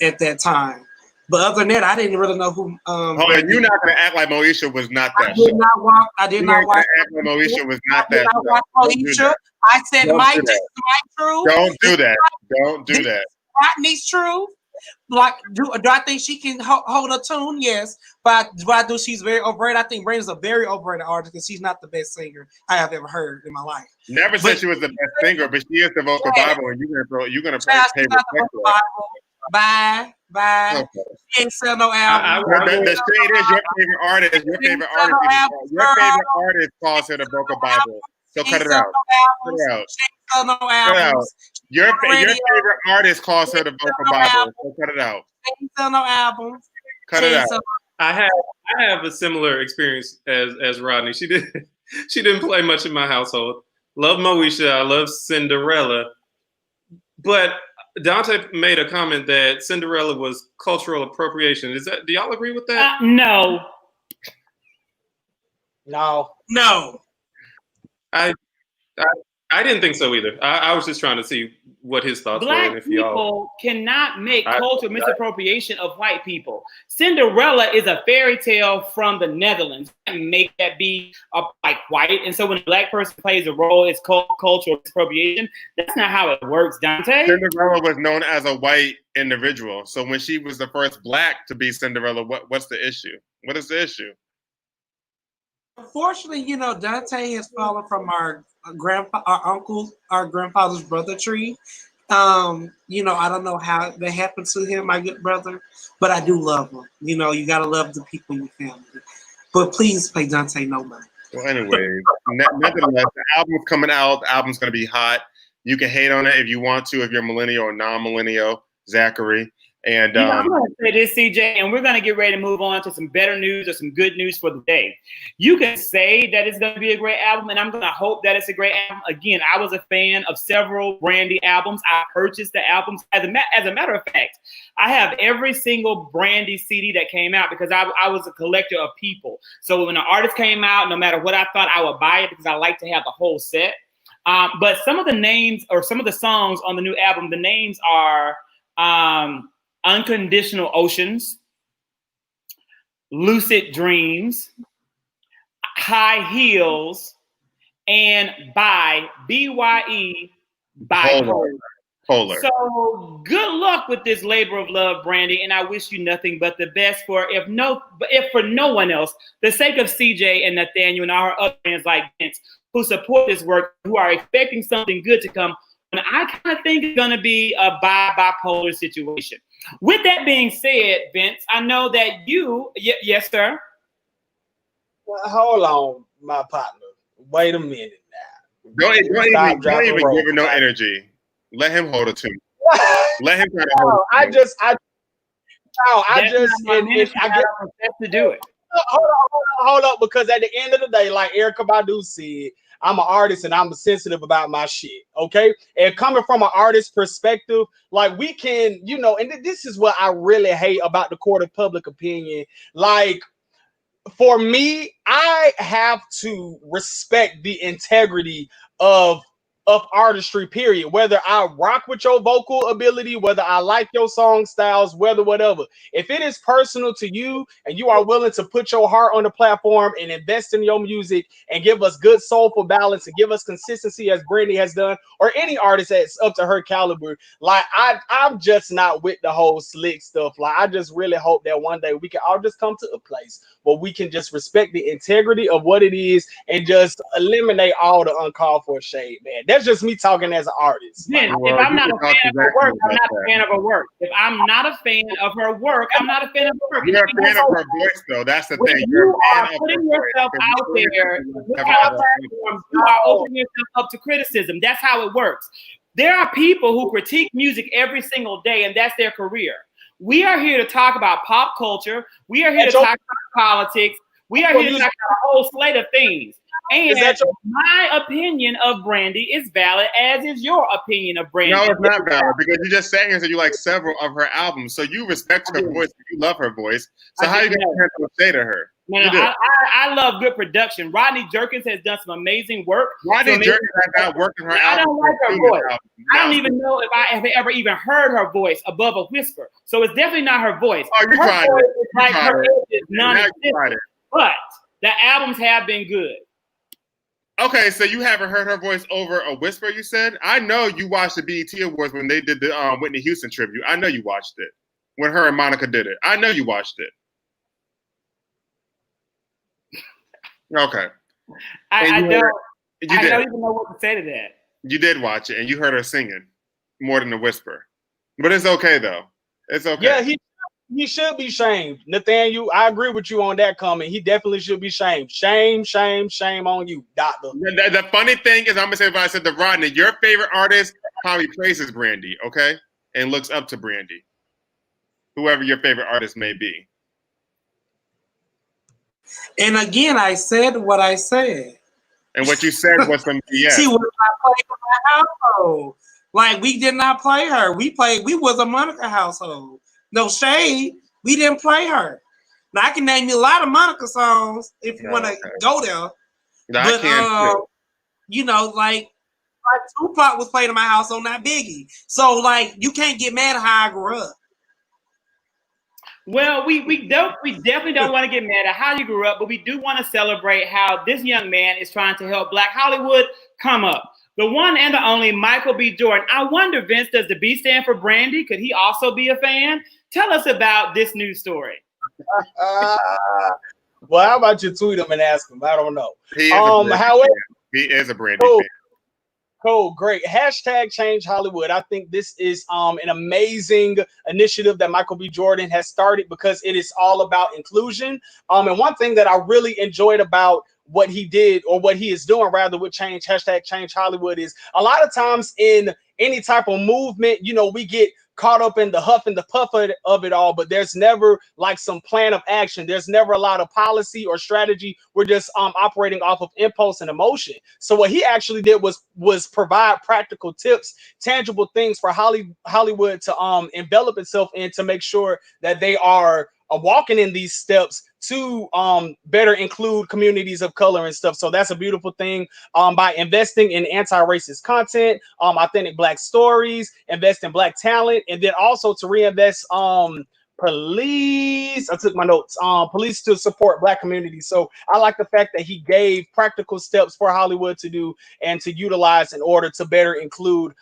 at that time. But other than that, I didn't really know who. You're not gonna act like Moesha was not that. I did not watch. Act like Moesha was not that. Moesha. I said, Mike, this is my truth. Don't do that. Don't do that. Rodney's truth. Like, do I think she can hold a tune? Yes. But do I do she's very overrated? I think Brandy's a very overrated artist because she's not the best singer I have ever heard in my life. Never said she was the best singer, but she is the vocal Bible, and you're gonna pay respect to her. Bye. Okay. Can't sell no album. The shade is your favorite artist. Your favorite artist calls her the vocal Bible. So cut it out. Cut it out. Sell no albums. Your favorite artist calls her the vocal Bible. So cut it out. Sell no albums. Cut it out. I have a similar experience as Rodney. She didn't play much in my household. Love Moesha. I love Cinderella, but Dante made a comment that Cinderella was cultural appropriation. Do y'all agree with that? No. I didn't think so either. I was just trying to see what his thoughts were. Black people cannot make cultural misappropriation of white people. Cinderella is a fairy tale from the Netherlands. And make that be like white. And so when a black person plays a role, it's called cultural misappropriation. That's not how it works, Dante. Cinderella was known as a white individual. So when she was the first black to be Cinderella, what's the issue? What is the issue? Unfortunately, Dante has fallen from our grandfather's brother tree. I don't know how that happened to him, my good brother, but I do love him. You gotta love the people in your family. But please play Dante no more. Well, anyway, nevertheless, the album's coming out. The album's going to be hot. You can hate on it if you want to, if you're millennial or non-millennial, Zachary. And I'm going to say this, CJ, and we're going to get ready to move on to some better news or some good news for the day. You can say that it's going to be a great album, and I'm going to hope that it's a great album. Again, I was a fan of several Brandy albums. I purchased the albums. As a matter of fact, I have every single Brandy CD that came out because I was a collector of people. So when an artist came out, no matter what I thought, I would buy it because I like to have the whole set. But some of the names or some of the songs on the new album, the names are Unconditional Oceans, Lucid Dreams, High Heels, and BYE, Polar. So good luck with this labor of love, Brandy, and I wish you nothing but the best if for no one else, the sake of CJ and Nathaniel and our other friends like Vince who support this work, who are expecting something good to come. And I kind of think it's going to be a bipolar situation. With that being said, Vince, I know that you, yes, sir. Well, hold on, my partner. Wait a minute now. Don't even give her no energy. Let him hold it to you. Let him try to hold it. I get to do it. Hold up, because at the end of the day, like Erykah Badu said, I'm an artist and I'm sensitive about my shit, okay? And coming from an artist perspective, like we can, and this is what I really hate about the court of public opinion. Like, for me, I have to respect the integrity of artistry, period. Whether I rock with your vocal ability, whether I like your song styles, whatever. If it is personal to you and you are willing to put your heart on the platform and invest in your music and give us good soulful balance and give us consistency as Brandy has done, or any artist that's up to her caliber, like I'm just not with the whole slick stuff. Like I just really hope that one day we can all just come to a place where we can just respect the integrity of what it is and just eliminate all the uncalled for shade, man. That's just me talking as an artist. If I'm not a fan of her work, I'm not a fan of her work. If I'm not a fan of her work, I'm not a fan of her work. You're a fan of her voice, though. That's the thing. You are putting yourself out there. You are opening yourself up to criticism. That's how it works. There are people who critique music every single day, and that's their career. We are here to talk about pop culture. We are here to talk about politics. We are here to talk about a whole slate of things. And my opinion of Brandy is valid, as is your opinion of Brandy. No, it's not valid, because you just sang and said you like several of her albums. So you respect her voice, you love her voice. So how are you going to say to her? No, I love good production. Rodney Jerkins has done some amazing work. Rodney Jerkins has not worked in her album. I don't like her voice. I don't even know if I have ever even heard her voice above a whisper. So it's definitely not her voice. Oh, you tried it. Like her is non-existent. But the albums have been good. Okay, so you haven't heard her voice over a whisper, you said? I know you watched the BET Awards when they did the Whitney Houston tribute. I know you watched it. When her and Monica did it. I know you watched it. Okay. I don't even know what to say to that. You did watch it, and you heard her singing more than a whisper. But it's okay, though. It's okay. Yeah, he should be shamed. Nathaniel, I agree with you on that comment. He definitely should be shamed. Shame on you, doctor. The funny thing is, I'm going to say what I said to Rodney. Your favorite artist probably praises Brandy, okay? And looks up to Brandy. Whoever your favorite artist may be. And again, I said what I said. And what you said was some BS. She was not playing in my household. Like, we did not play her. We was a Monica household. No shade. We didn't play her. Now, I can name you a lot of Monica songs if you want to go there. No, but, like Tupac was playing in my household, not Biggie. So, like, you can't get mad at how I grew up. Well, we definitely don't want to get mad at how you grew up, but we do want to celebrate how this young man is trying to help Black Hollywood come up. The one and the only Michael B. Jordan. I wonder, Vince, does the B stand for Brandy? Could he also be a fan? Tell us about this news story. Well, how about you tweet him and ask him? I don't know. He is a Brandy fan. Cool, great. Hashtag Change Hollywood. I think this is an amazing initiative that Michael B. Jordan has started because it is all about inclusion. And one thing that I really enjoyed about what he did, or what he is doing rather, with change, hashtag change Hollywood, is a lot of times in any type of movement, you know, we get caught up in the huff and the puff of it all, but there's never like some plan of action. There's never a lot of policy or strategy. We're just operating off of impulse and emotion. So what he actually did was provide practical tips, tangible things for Hollywood to envelop itself in, to make sure that they are walking in these steps to better include communities of color and stuff. So that's a beautiful thing. By investing in anti-racist content, authentic Black stories, invest in Black talent, and then also to reinvest police. I took my notes. Police to support Black communities. So I like the fact that he gave practical steps for Hollywood to do and to utilize in order to better include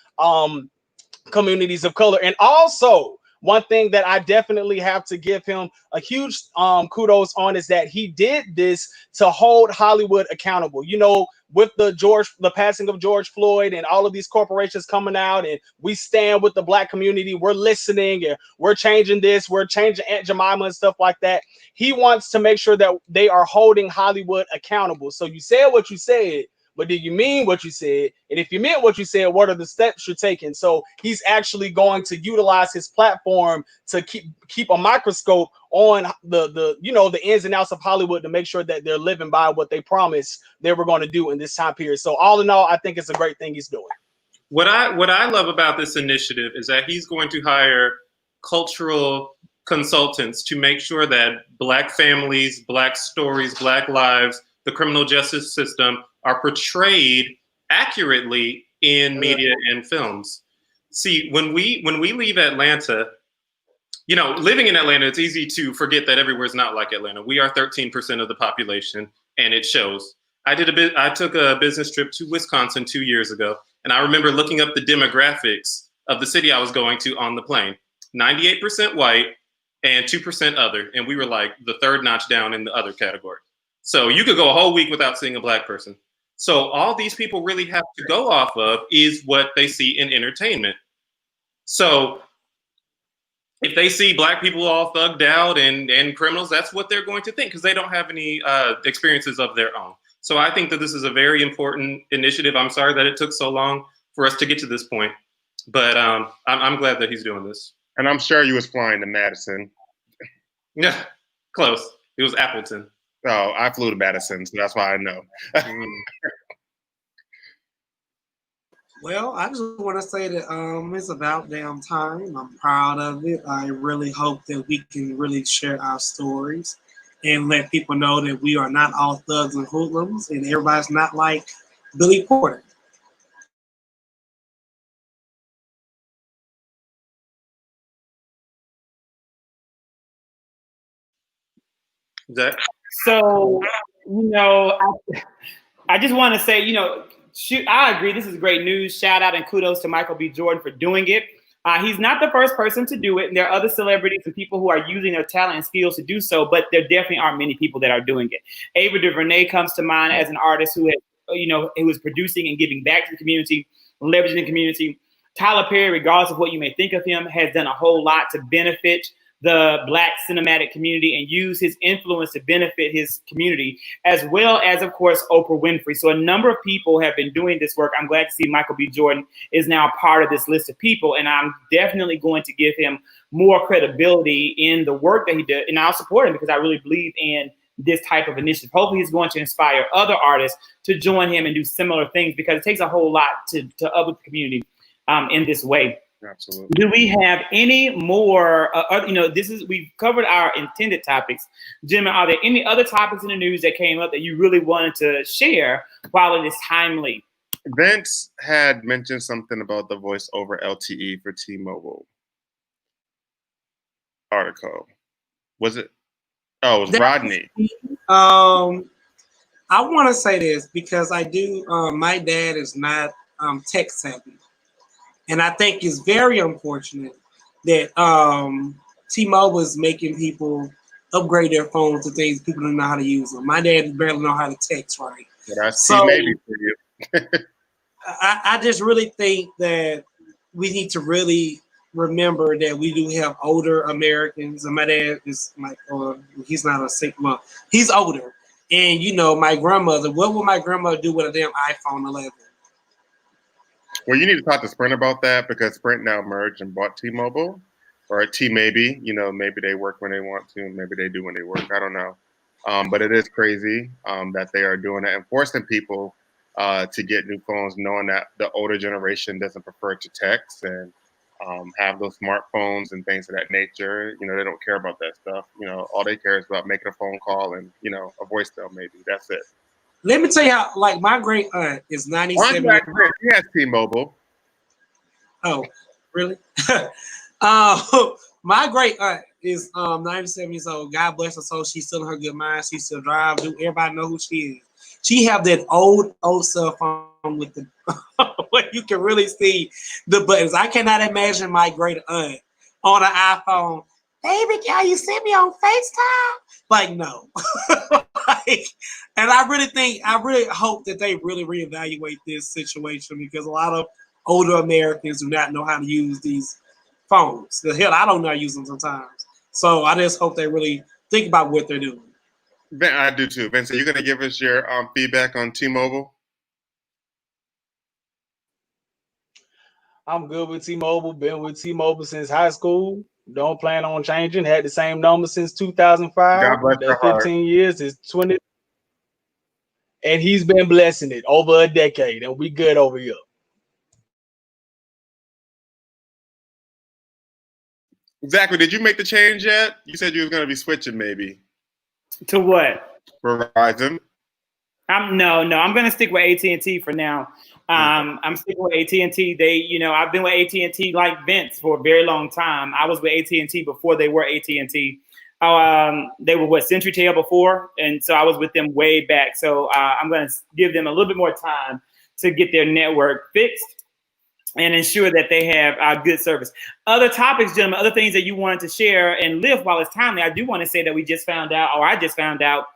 communities of color. And also, one thing that I definitely have to give him a huge kudos on is that he did this to hold Hollywood accountable. You know, with the passing of George Floyd and all of these corporations coming out, and we stand with the Black community, we're listening and we're changing this, we're changing Aunt Jemima and stuff like that. He wants to make sure that they are holding Hollywood accountable. So you said what you said, but did you mean what you said? And if you meant what you said, what are the steps you're taking? So he's actually going to utilize his platform to keep a microscope on the ins and outs of Hollywood, to make sure that they're living by what they promised they were going to do in this time period. So all in all, I think it's a great thing he's doing. What I love about this initiative is that he's going to hire cultural consultants to make sure that Black families, Black stories, Black lives, the criminal justice system are portrayed accurately in media and films. See, when we leave Atlanta, you know, living in Atlanta, it's easy to forget that everywhere is not like Atlanta. We are 13% of the population, and it shows. I took a business trip to Wisconsin 2 years ago, and I remember looking up the demographics of the city I was going to on the plane. 98% white and 2% other, and we were like the third notch down in the other category. So you could go a whole week without seeing a Black person. So all these people really have to go off of is what they see in entertainment. So if they see Black people all thugged out and criminals, that's what they're going to think, because they don't have any experiences of their own. So I think that this is a very important initiative. I'm sorry that it took so long for us to get to this point, but I'm glad that he's doing this. And I'm sure you was flying to Madison. Yeah, close. It was Appleton. Oh, I flew to Madison, so that's why I know. Well, I just want to say that it's about damn time. I'm proud of it. I really hope that we can really share our stories and let people know that we are not all thugs and hoodlums, and everybody's not like Billy Porter. Zach? So, you know, I just want to say, you know, I agree. This is great news. Shout out and kudos to Michael B. Jordan for doing it. He's not the first person to do it. And there are other celebrities and people who are using their talent and skills to do so, but there definitely aren't many people that are doing it. Ava DuVernay comes to mind as an artist who was producing and giving back to the community, leveraging the community. Tyler Perry, regardless of what you may think of him, has done a whole lot to benefit the Black cinematic community and use his influence to benefit his community, as well as, of course, Oprah Winfrey. So a number of people have been doing this work. I'm glad to see Michael B. Jordan is now part of this list of people, and I'm definitely going to give him more credibility in the work that he did, and I'll support him because I really believe in this type of initiative. Hopefully he's going to inspire other artists to join him and do similar things, because it takes a whole lot to uplift the community in this way. Absolutely. Do we have any more? We've covered our intended topics. Jim, are there any other topics in the news that came up that you really wanted to share while it is timely? Vince had mentioned something about the voice over LTE for T-Mobile article. Was it? Oh, it was Rodney. I want to say this because I do. My dad is not tech savvy. And I think it's very unfortunate that T-Mobile is making people upgrade their phones to things people don't know how to use them. My dad barely know how to text right. But I see maybe for you. I just really think that we need to really remember that we do have older Americans. And my dad is like, he's not a sick, well, he's older. And you know, my grandmother, what would my grandmother do with a damn iPhone 11? Well, you need to talk to Sprint about that because Sprint now merged and bought T-Mobile or T-Maybe. You know, maybe they work when they want to, maybe they do when they work. I don't know. But it is crazy that they are doing it and forcing people to get new phones, knowing that the older generation doesn't prefer to text and have those smartphones and things of that nature. You know, they don't care about that stuff. You know, all they care is about making a phone call and, you know, a voicemail maybe. That's it. Let me tell you how, like, my great aunt is 97 years old. He has T-Mobile. Oh, really? My great aunt is 97 years old. God bless her soul. She's still in her good mind. She still drives. Everybody know who she is. She have that old cell phone with the where you can really see the buttons. I cannot imagine my great aunt on an iPhone. Baby, can you send me on FaceTime? Like, no. And I really hope that they really reevaluate this situation because a lot of older Americans do not know how to use these phones. The hell, I don't know how to use them sometimes. So I just hope they really think about what they're doing. I do too. Vincent, you're going to give us your feedback on T-Mobile? I'm good with T-Mobile. Been with T-Mobile since high school. Don't plan on changing. Had the same number since 2005. God bless your That's heart. 15 years. It's 20. And he's been blessing it over a decade. And we good over here. Exactly. Did you make the change yet? You said you was going to be switching maybe. To what? Verizon. I'm going to stick with AT&T for now. I'm sticking with AT&T. They, you know, I've been with AT&T like Vince for a very long time. I was with AT&T before they were AT&T. They were CenturyTel before, and so I was with them way back. So I'm going to give them a little bit more time to get their network fixed and ensure that they have good service. Other topics, gentlemen, other things that you wanted to share and live while it's timely. I do want to say that I just found out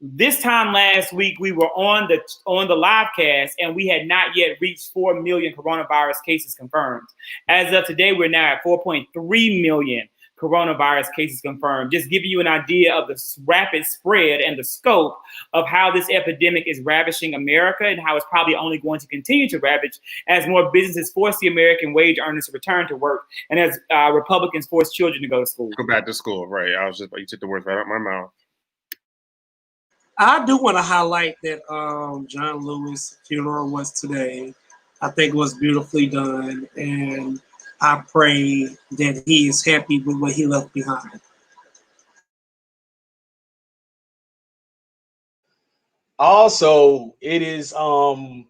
this time last week we were on the live cast and we had not yet reached 4 million coronavirus cases confirmed. As of today, we're now at 4.3 million coronavirus cases confirmed. Just giving you an idea of the rapid spread and the scope of how this epidemic is ravishing America and how it's probably only going to continue to ravage as more businesses force the American wage earners to return to work and as Republicans force children to go to school. Go back to school, right? You took the words right out of my mouth. I do want to highlight that John Lewis' funeral was today. I think it was beautifully done, and I pray that he is happy with what he left behind. Also, it is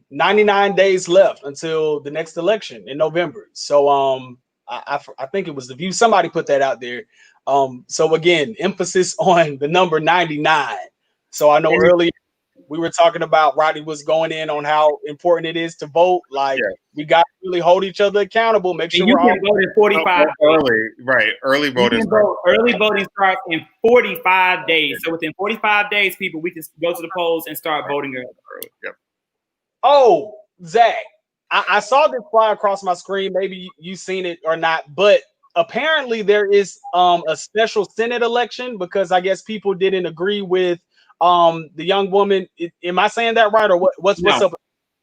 99 days left until the next election in November. So I think it was The View. Somebody put that out there. So again, emphasis on the number 99. So I know earlier we were talking about Rodney was going in on how important it is to vote. Like we got to really hold each other accountable. Make sure we're all voting 45 early, right? Early voting. Early voting starts in 45 days. So within 45 days, people, we can go to the polls and start voting early. Yep. Oh, Zach, I saw this fly across my screen. Maybe you've seen it or not, but apparently there is a special Senate election because I guess people didn't agree with the young woman. Am I saying that right, or what's up?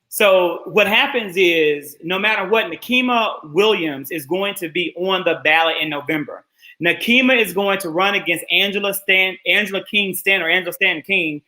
So what happens is, no matter what, Nikema Williams is going to be on the ballot in November. Nikema is going to run against Angela Stanton King.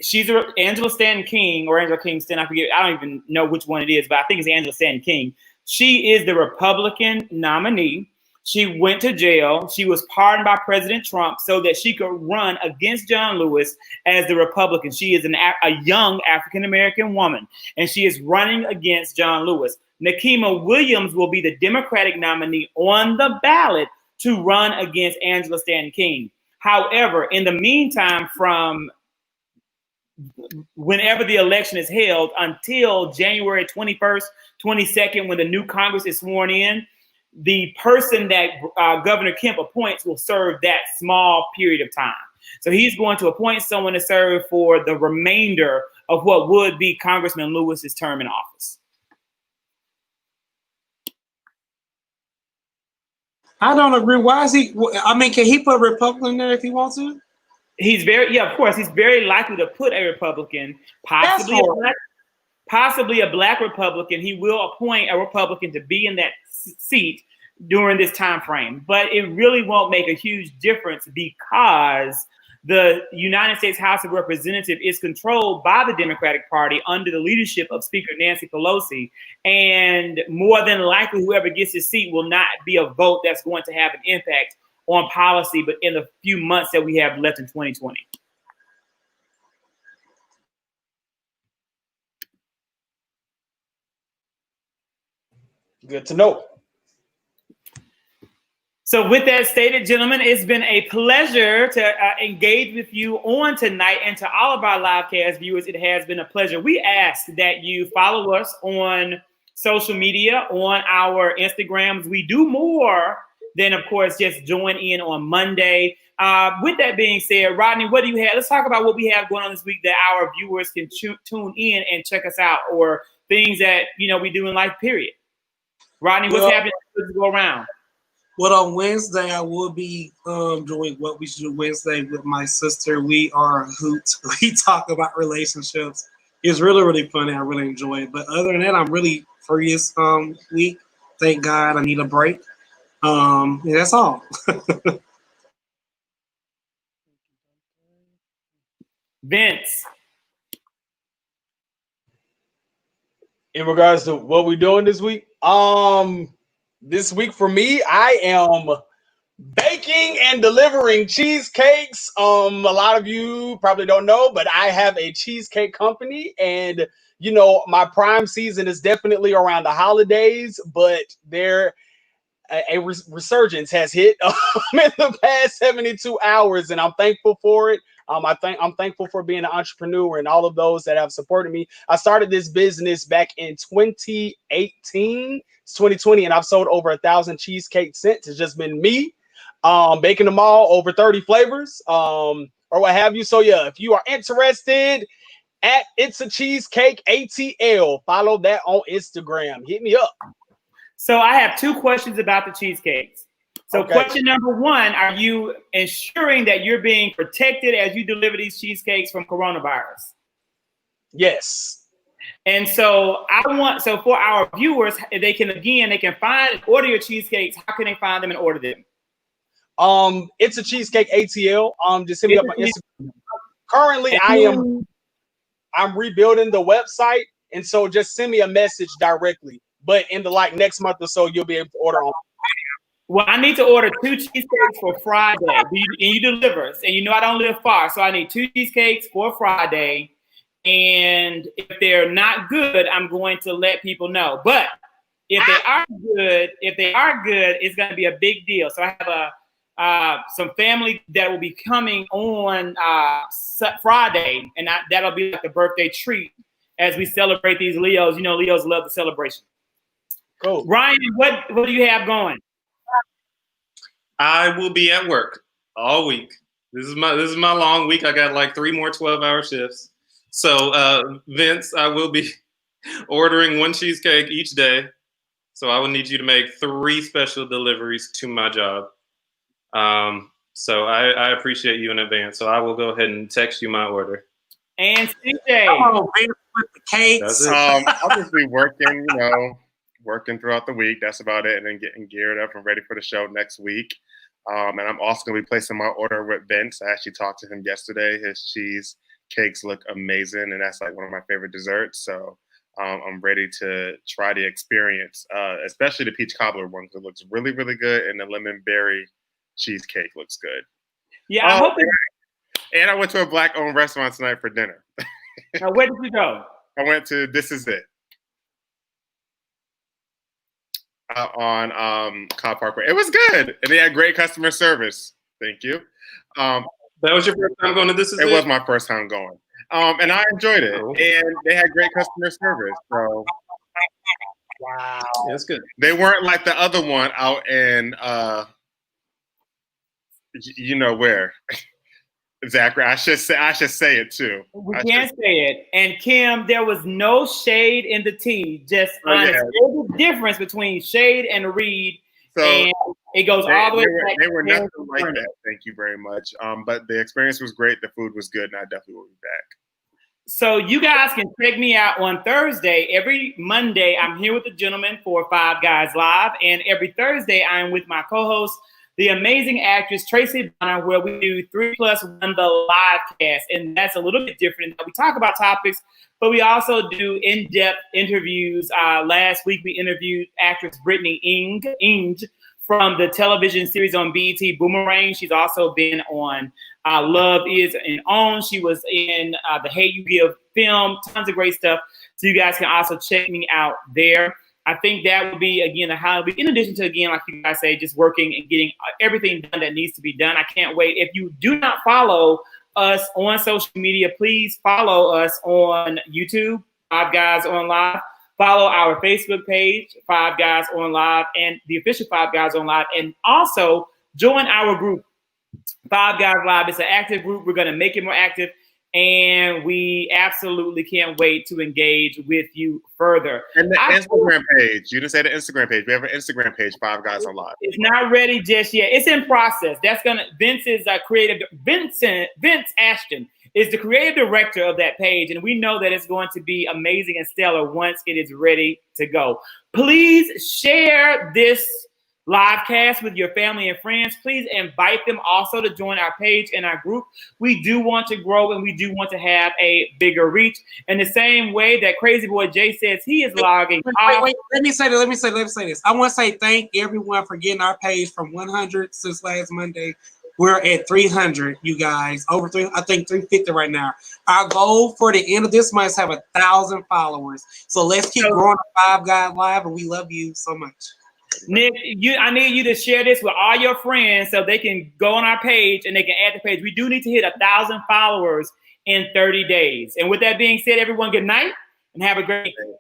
She's Angela Stanton King or Angela King Stanton. I forget. I don't even know which one it is, but I think it's Angela Stanton King. She is the Republican nominee. She went to jail. She was pardoned by President Trump so that she could run against John Lewis as the Republican. She is a young African-American woman, and she is running against John Lewis. Nikema Williams will be the Democratic nominee on the ballot to run against Angela Stanton King. However, in the meantime, from whenever the election is held until January 21st, 22nd, when the new Congress is sworn in, the person that Governor Kemp appoints will serve that small period of time. So he's going to appoint someone to serve for the remainder of what would be Congressman Lewis's term in office. I don't agree. Why is he? I mean, can he put a Republican there if he wants to? He's very, yeah, of course, he's very likely to put a Republican, possibly a black Republican. He will appoint a Republican to be in that seat during this time frame. But it really won't make a huge difference because the United States House of Representatives is controlled by the Democratic Party under the leadership of Speaker Nancy Pelosi. And more than likely, whoever gets his seat will not be a vote that's going to have an impact on policy, but in the few months that we have left in 2020. Good to know. So with that stated, gentlemen, it's been a pleasure to engage with you on tonight, and to all of our livecast viewers, it has been a pleasure. We ask that you follow us on social media, on our Instagrams. We do more than, of course, just join in on Monday. With that being said, Rodney, what do you have? Let's talk about what we have going on this week that our viewers can tune in and check us out, or things that, you know, we do in life, period. Rodney, what's happening? Let's go around. Well, on Wednesday, I will be doing What We Should Do Wednesday with my sister. We are a hoot. We talk about relationships. It's really, really funny. I really enjoy it. But other than that, I'm really free this week. Thank God. I need a break. Yeah, that's all. Vince. In regards to what we're doing this week, this week for me, I am baking and delivering cheesecakes. A lot of you probably don't know, but I have a cheesecake company, and you know, my prime season is definitely around the holidays, but a resurgence has hit in the past 72 hours, and I'm thankful for it. I'm thankful for being an entrepreneur and all of those that have supported me. I started this business back in 2018, it's 2020, and I've sold over 1,000 cheesecakes since. It's just been me baking them all, over 30 flavors, or what have you. So yeah, if you are interested, at It's a Cheesecake ATL, follow that on Instagram. Hit me up. So I have two questions about the cheesecakes. So Okay. Question number one, are you ensuring that you're being protected as you deliver these cheesecakes from coronavirus? Yes. And so for our viewers, they can find and order your cheesecakes. How can they find them and order them? It's a Cheesecake ATL. Just hit me up on Instagram. Currently, I'm rebuilding the website, and so just send me a message directly. But in the next month or so, you'll be able to order on. Well, I need to order 2 cheesecakes for Friday. And you deliver. And you know I don't live far, so I need 2 cheesecakes for Friday. And if they're not good, I'm going to let people know. But if they are good, it's going to be a big deal. So I have some family that will be coming on Friday, and that'll be like a birthday treat as we celebrate these Leos. You know, Leos love the celebration. Cool. Ryan, what do you have going? I will be at work all week. This is my long week. I got like 3 more 12-hour shifts. So Vince, I will be ordering 1 cheesecake each day. So I will need you to make 3 special deliveries to my job. So I appreciate you in advance. So I will go ahead and text you my order. And CJ. Oh, Vince with the cakes. I'll just be working, working throughout the week. That's about it. And then getting geared up and ready for the show next week. And I'm also going to be placing my order with Vince. I actually talked to him yesterday. His cheese cakes look amazing, and that's like one of my favorite desserts. So I'm ready to try the experience, especially the peach cobbler one, because it looks really, really good, and the lemon berry cheesecake looks good. Yeah, I hope. And I went to a Black-owned restaurant tonight for dinner. Where did you go? I went to This Is It. On Cobb Parkway. It was good, and they had great customer service. Thank you. That was your first time going to This Is It? It was my first time going, and I enjoyed it. And they had great customer service. So, Wow, that's good. They weren't like the other one out in, you know where. Zachary, I should say it too. We can't say it. And Kim, there was no shade in the tea. Just honest. There's a difference between shade and read. So and it goes all the way back. They were nothing like that. Thank you very much. But the experience was great. The food was good, and I definitely will be back. So you guys can check me out on Thursday. Every Monday, I'm here with the gentleman for Five Guys Live. And every Thursday, I'm with my co-host, the amazing actress, Tracy Bonner, where we do 3+1 the live cast. And that's a little bit different. We talk about topics, but we also do in-depth interviews. Last week, we interviewed actress Brittany Inge from the television series on BET, Boomerang. She's also been on Love Is and On. She was in the Hate U Give film, tons of great stuff. So you guys can also check me out there. I think that would be, again, a highlight. In addition to, again, like you guys say, just working and getting everything done that needs to be done. I can't wait. If you do not follow us on social media, please follow us on YouTube, Five Guys On Live. Follow our Facebook page, Five Guys On Live, and the official Five Guys On Live. And also join our group, Five Guys Live. It's an active group. We're going to make it more active. And we absolutely can't wait to engage with you further. And the Instagram page. You didn't say the Instagram page. We have an Instagram page, Five Guys On Live. It's not ready just yet. It's in process. That's going to, Vince is Vince Ashton is the creative director of that page. And we know that it's going to be amazing and stellar once it is ready to go. Please share this live cast with your family and friends. Please invite them also to join our page and our group. We do want to grow and we do want to have a bigger reach. In the same way that Crazy Boy Jay says he is logging off. Wait, let me say this. I want to say thank everyone for getting our page from 100 since last Monday. We're at 300, you guys. Over 3, I think 350 right now. Our goal for the end of this month is to have 1,000 followers. So let's keep growing Five Guys Live, and we love you so much. Nick, I need you to share this with all your friends so they can go on our page and they can add the page. We do need to hit 1,000 followers in 30 days. And with that being said, everyone, good night and have a great day.